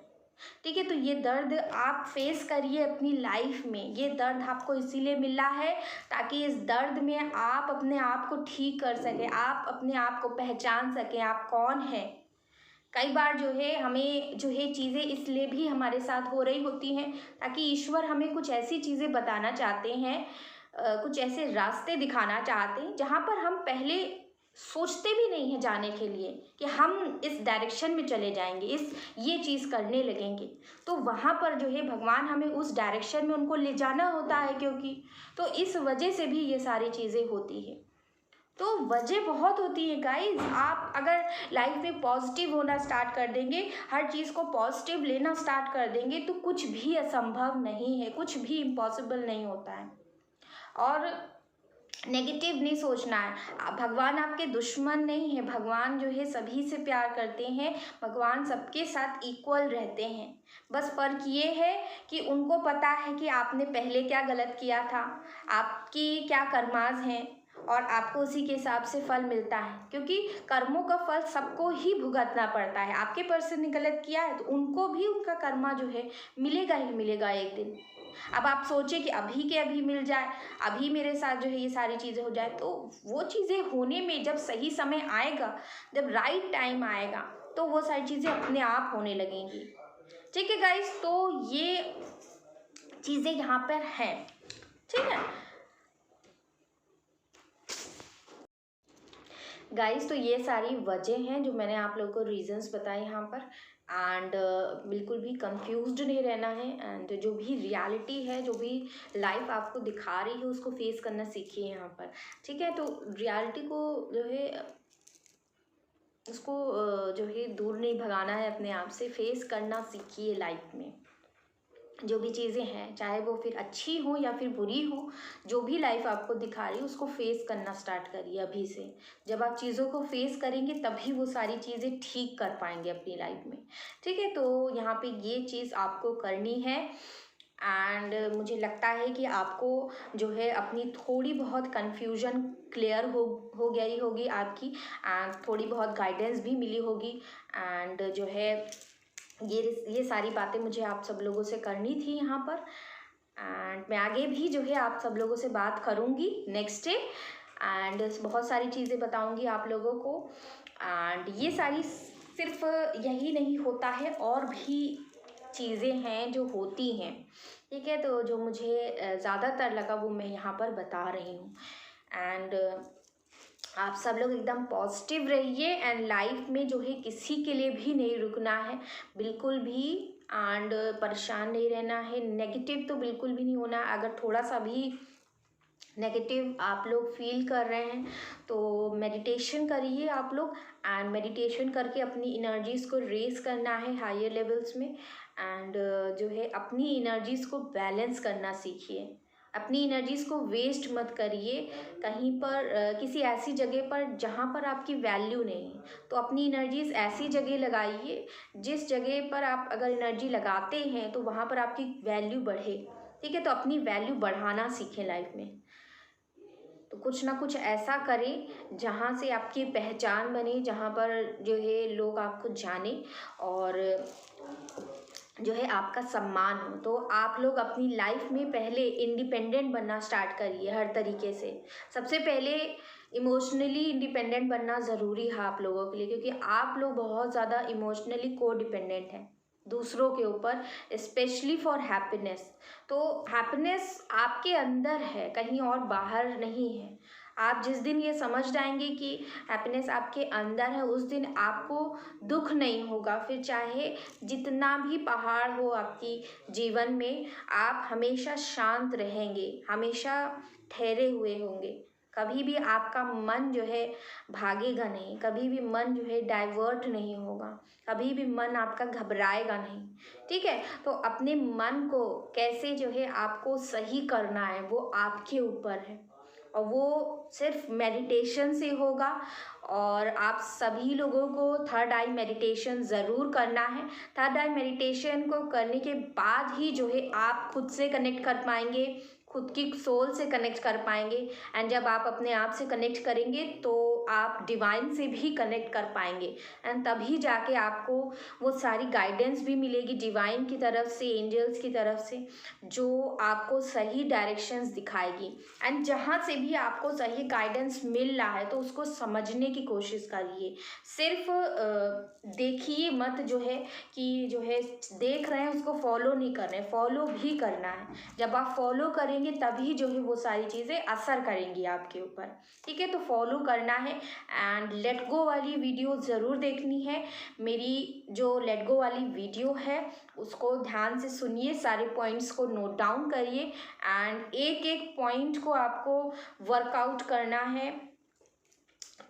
ठीक है, तो ये दर्द आप फेस करिए अपनी लाइफ में। ये दर्द आपको इसीलिए मिला है ताकि इस दर्द में आप अपने आप को ठीक कर सकें, आप अपने आप को पहचान सकें आप कौन हैं। कई बार जो है हमें जो है चीज़ें इसलिए भी हमारे साथ हो रही होती हैं ताकि ईश्वर हमें कुछ ऐसी चीज़ें बताना चाहते हैं, कुछ ऐसे रास्ते दिखाना चाहते हैं जहाँ पर हम पहले सोचते भी नहीं हैं जाने के लिए कि हम इस डायरेक्शन में चले जाएंगे, ये चीज़ करने लगेंगे। तो वहाँ पर जो है भगवान हमें उस डायरेक्शन में उनको ले जाना होता है, क्योंकि तो इस वजह से भी ये सारी चीज़ें होती है। तो वजह बहुत होती है गाइज। आप अगर लाइफ में पॉजिटिव होना स्टार्ट कर देंगे, हर चीज़ को पॉजिटिव लेना स्टार्ट कर देंगे, तो कुछ भी असंभव नहीं है, कुछ भी इम्पॉसिबल नहीं होता है। और नेगेटिव नहीं सोचना है। भगवान आपके दुश्मन नहीं है, भगवान जो है सभी से प्यार करते हैं, भगवान सबके साथ इक्वल रहते हैं। बस फ़र्क ये है कि उनको पता है कि आपने पहले क्या गलत किया था, आपकी क्या कर्माज हैं, और आपको उसी के हिसाब से फल मिलता है, क्योंकि कर्मों का फल सबको ही भुगतना पड़ता है। आपके पर्सन ने गलत किया है तो उनको भी उनका कर्मा जो है मिलेगा ही मिलेगा एक दिन। अब आप सोचें कि अभी के अभी मिल जाए, अभी मेरे साथ जो है ये सारी चीज़ें हो जाए, तो वो चीज़ें होने में जब सही समय आएगा, जब राइट टाइम आएगा, तो वो सारी चीज़ें अपने आप होने लगेंगी। ठीक है गाइस, तो ये चीज़ें यहाँ पर हैं। ठीक है गाइस, तो ये सारी वजह हैं जो मैंने आप लोगों को रीजंस बताए यहाँ पर। एंड बिल्कुल भी कंफ्यूज्ड नहीं रहना है, एंड जो भी रियलिटी है, जो भी लाइफ आपको दिखा रही है, उसको फेस करना सीखिए यहाँ पर। ठीक है, तो रियलिटी को जो है उसको जो है दूर नहीं भगाना है, अपने आप से फेस करना सीखिए लाइफ में। जो भी चीज़ें हैं, चाहे वो फिर अच्छी हो या फिर बुरी हो, जो भी लाइफ आपको दिखा रही है उसको फेस करना स्टार्ट करिए अभी से। जब आप चीज़ों को फेस करेंगे तभी वो सारी चीज़ें ठीक कर पाएंगे अपनी लाइफ में। ठीक है, तो यहाँ पे ये चीज़ आपको करनी है। एंड मुझे लगता है कि आपको जो है अपनी थोड़ी बहुत कन्फ्यूजन क्लियर हो गई होगी आपकी, एंड थोड़ी बहुत गाइडेंस भी मिली होगी। एंड जो है ये सारी बातें मुझे आप सब लोगों से करनी थी यहाँ पर। एंड मैं आगे भी जो है आप सब लोगों से बात करूँगी नेक्स्ट डे, एंड बहुत सारी चीज़ें बताऊँगी आप लोगों को। एंड ये सारी सिर्फ यही नहीं होता है, और भी चीज़ें हैं जो होती हैं। ठीक है, तो जो मुझे ज़्यादातर लगा वो मैं यहाँ पर बता रही हूँ। एंड आप सब लोग एकदम पॉजिटिव रहिए, एंड लाइफ में जो है किसी के लिए भी नहीं रुकना है बिल्कुल भी, एंड परेशान नहीं रहना है, नेगेटिव तो बिल्कुल भी नहीं होना। अगर थोड़ा सा भी नेगेटिव आप लोग फील कर रहे हैं तो मेडिटेशन करिए आप लोग, एंड मेडिटेशन करके अपनी एनर्जीज़ को रेस करना है हायर लेवल्स में। एंड जो है अपनी एनर्जीज़ को बैलेंस करना सीखिए, अपनी एनर्जीज़ को वेस्ट मत करिए कहीं पर किसी ऐसी जगह पर जहाँ पर आपकी वैल्यू नहीं है। तो अपनी एनर्जीज़ ऐसी जगह लगाइए जिस जगह पर आप अगर एनर्जी लगाते हैं तो वहाँ पर आपकी वैल्यू बढ़े। ठीक है, तो अपनी वैल्यू बढ़ाना सीखें लाइफ में। तो कुछ ना कुछ ऐसा करें जहाँ से आपकी पहचान बने, जहाँ पर जो है लोग आपको जाने और जो है आपका सम्मान हो। तो आप लोग अपनी लाइफ में पहले इंडिपेंडेंट बनना स्टार्ट करिए हर तरीके से। सबसे पहले इमोशनली इंडिपेंडेंट बनना ज़रूरी है आप लोगों के लिए, क्योंकि आप लोग बहुत ज़्यादा इमोशनली को डिपेंडेंट हैं दूसरों के ऊपर, स्पेशली फॉर हैप्पीनेस। तो हैप्पीनेस आपके अंदर है, कहीं और बाहर नहीं है। आप जिस दिन ये समझ जाएंगे कि हैप्पीनेस आपके अंदर है, उस दिन आपको दुख नहीं होगा। फिर चाहे जितना भी पहाड़ हो आपकी जीवन में, आप हमेशा शांत रहेंगे, हमेशा ठहरे हुए होंगे। कभी भी आपका मन जो है भागेगा नहीं, कभी भी मन जो है डाइवर्ट नहीं होगा, कभी भी मन आपका घबराएगा नहीं। ठीक है, तो अपने मन को कैसे जो है आपको सही करना है वो आपके ऊपर है, और वो सिर्फ मेडिटेशन से होगा। और आप सभी लोगों को थर्ड आई मेडिटेशन ज़रूर करना है। थर्ड आई मेडिटेशन को करने के बाद ही जो है आप खुद से कनेक्ट कर पाएंगे, खुद की सोल से कनेक्ट कर पाएंगे। एंड जब आप अपने आप से कनेक्ट करेंगे तो आप डिवाइन से भी कनेक्ट कर पाएंगे, एंड तभी जाके आपको वो सारी गाइडेंस भी मिलेगी डिवाइन की तरफ से, एंजल्स की तरफ से, जो आपको सही डायरेक्शंस दिखाएगी। एंड जहाँ से भी आपको सही गाइडेंस मिल रहा है तो उसको समझने की कोशिश करिए। सिर्फ देखिए मत, जो है कि जो है देख रहे हैं उसको फॉलो नहीं कर रहे हैं, फॉलो भी करना है। जब आप फॉलो करेंगे तभी जो है वो सारी चीज़ें असर करेंगी आपके ऊपर। ठीक है, तो फॉलो करना है। एंड लेट गो वाली वीडियो ज़रूर देखनी है। मेरी जो लेट गो वाली वीडियो है उसको ध्यान से सुनिए, सारे पॉइंट्स को नोट डाउन करिए, एंड एक एक पॉइंट को आपको वर्कआउट करना है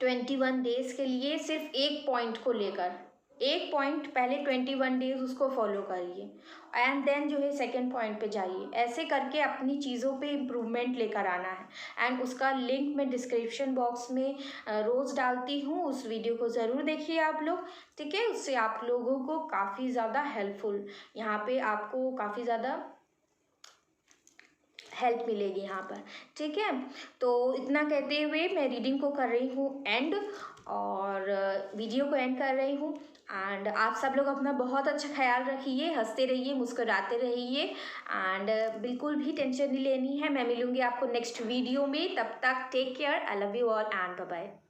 21 डेज़ के लिए। सिर्फ एक पॉइंट को लेकर, एक पॉइंट पहले 21 डेज उसको फॉलो करिए, एंड देन जो है सेकंड पॉइंट पे जाइए। ऐसे करके अपनी चीज़ों पे इम्प्रूवमेंट लेकर आना है। एंड उसका लिंक मैं डिस्क्रिप्शन बॉक्स में रोज़ डालती हूँ, उस वीडियो को ज़रूर देखिए आप लोग। ठीक है, उससे आप लोगों को काफ़ी ज़्यादा हेल्पफुल, यहाँ पे आपको काफ़ी ज़्यादा हेल्प मिलेगी यहाँ पर। ठीक है, तो इतना कहते हुए मैं रीडिंग को कर रही हूँ एंड, और वीडियो को एंड कर रही हूँ। एंड आप सब लोग अपना बहुत अच्छा ख्याल रखिए, हंसते रहिए, मुस्कुराते रहिए, एंड बिल्कुल भी टेंशन नहीं लेनी है। मैं मिलूँगी आपको नेक्स्ट वीडियो में, तब तक take care, I love you all and bye bye.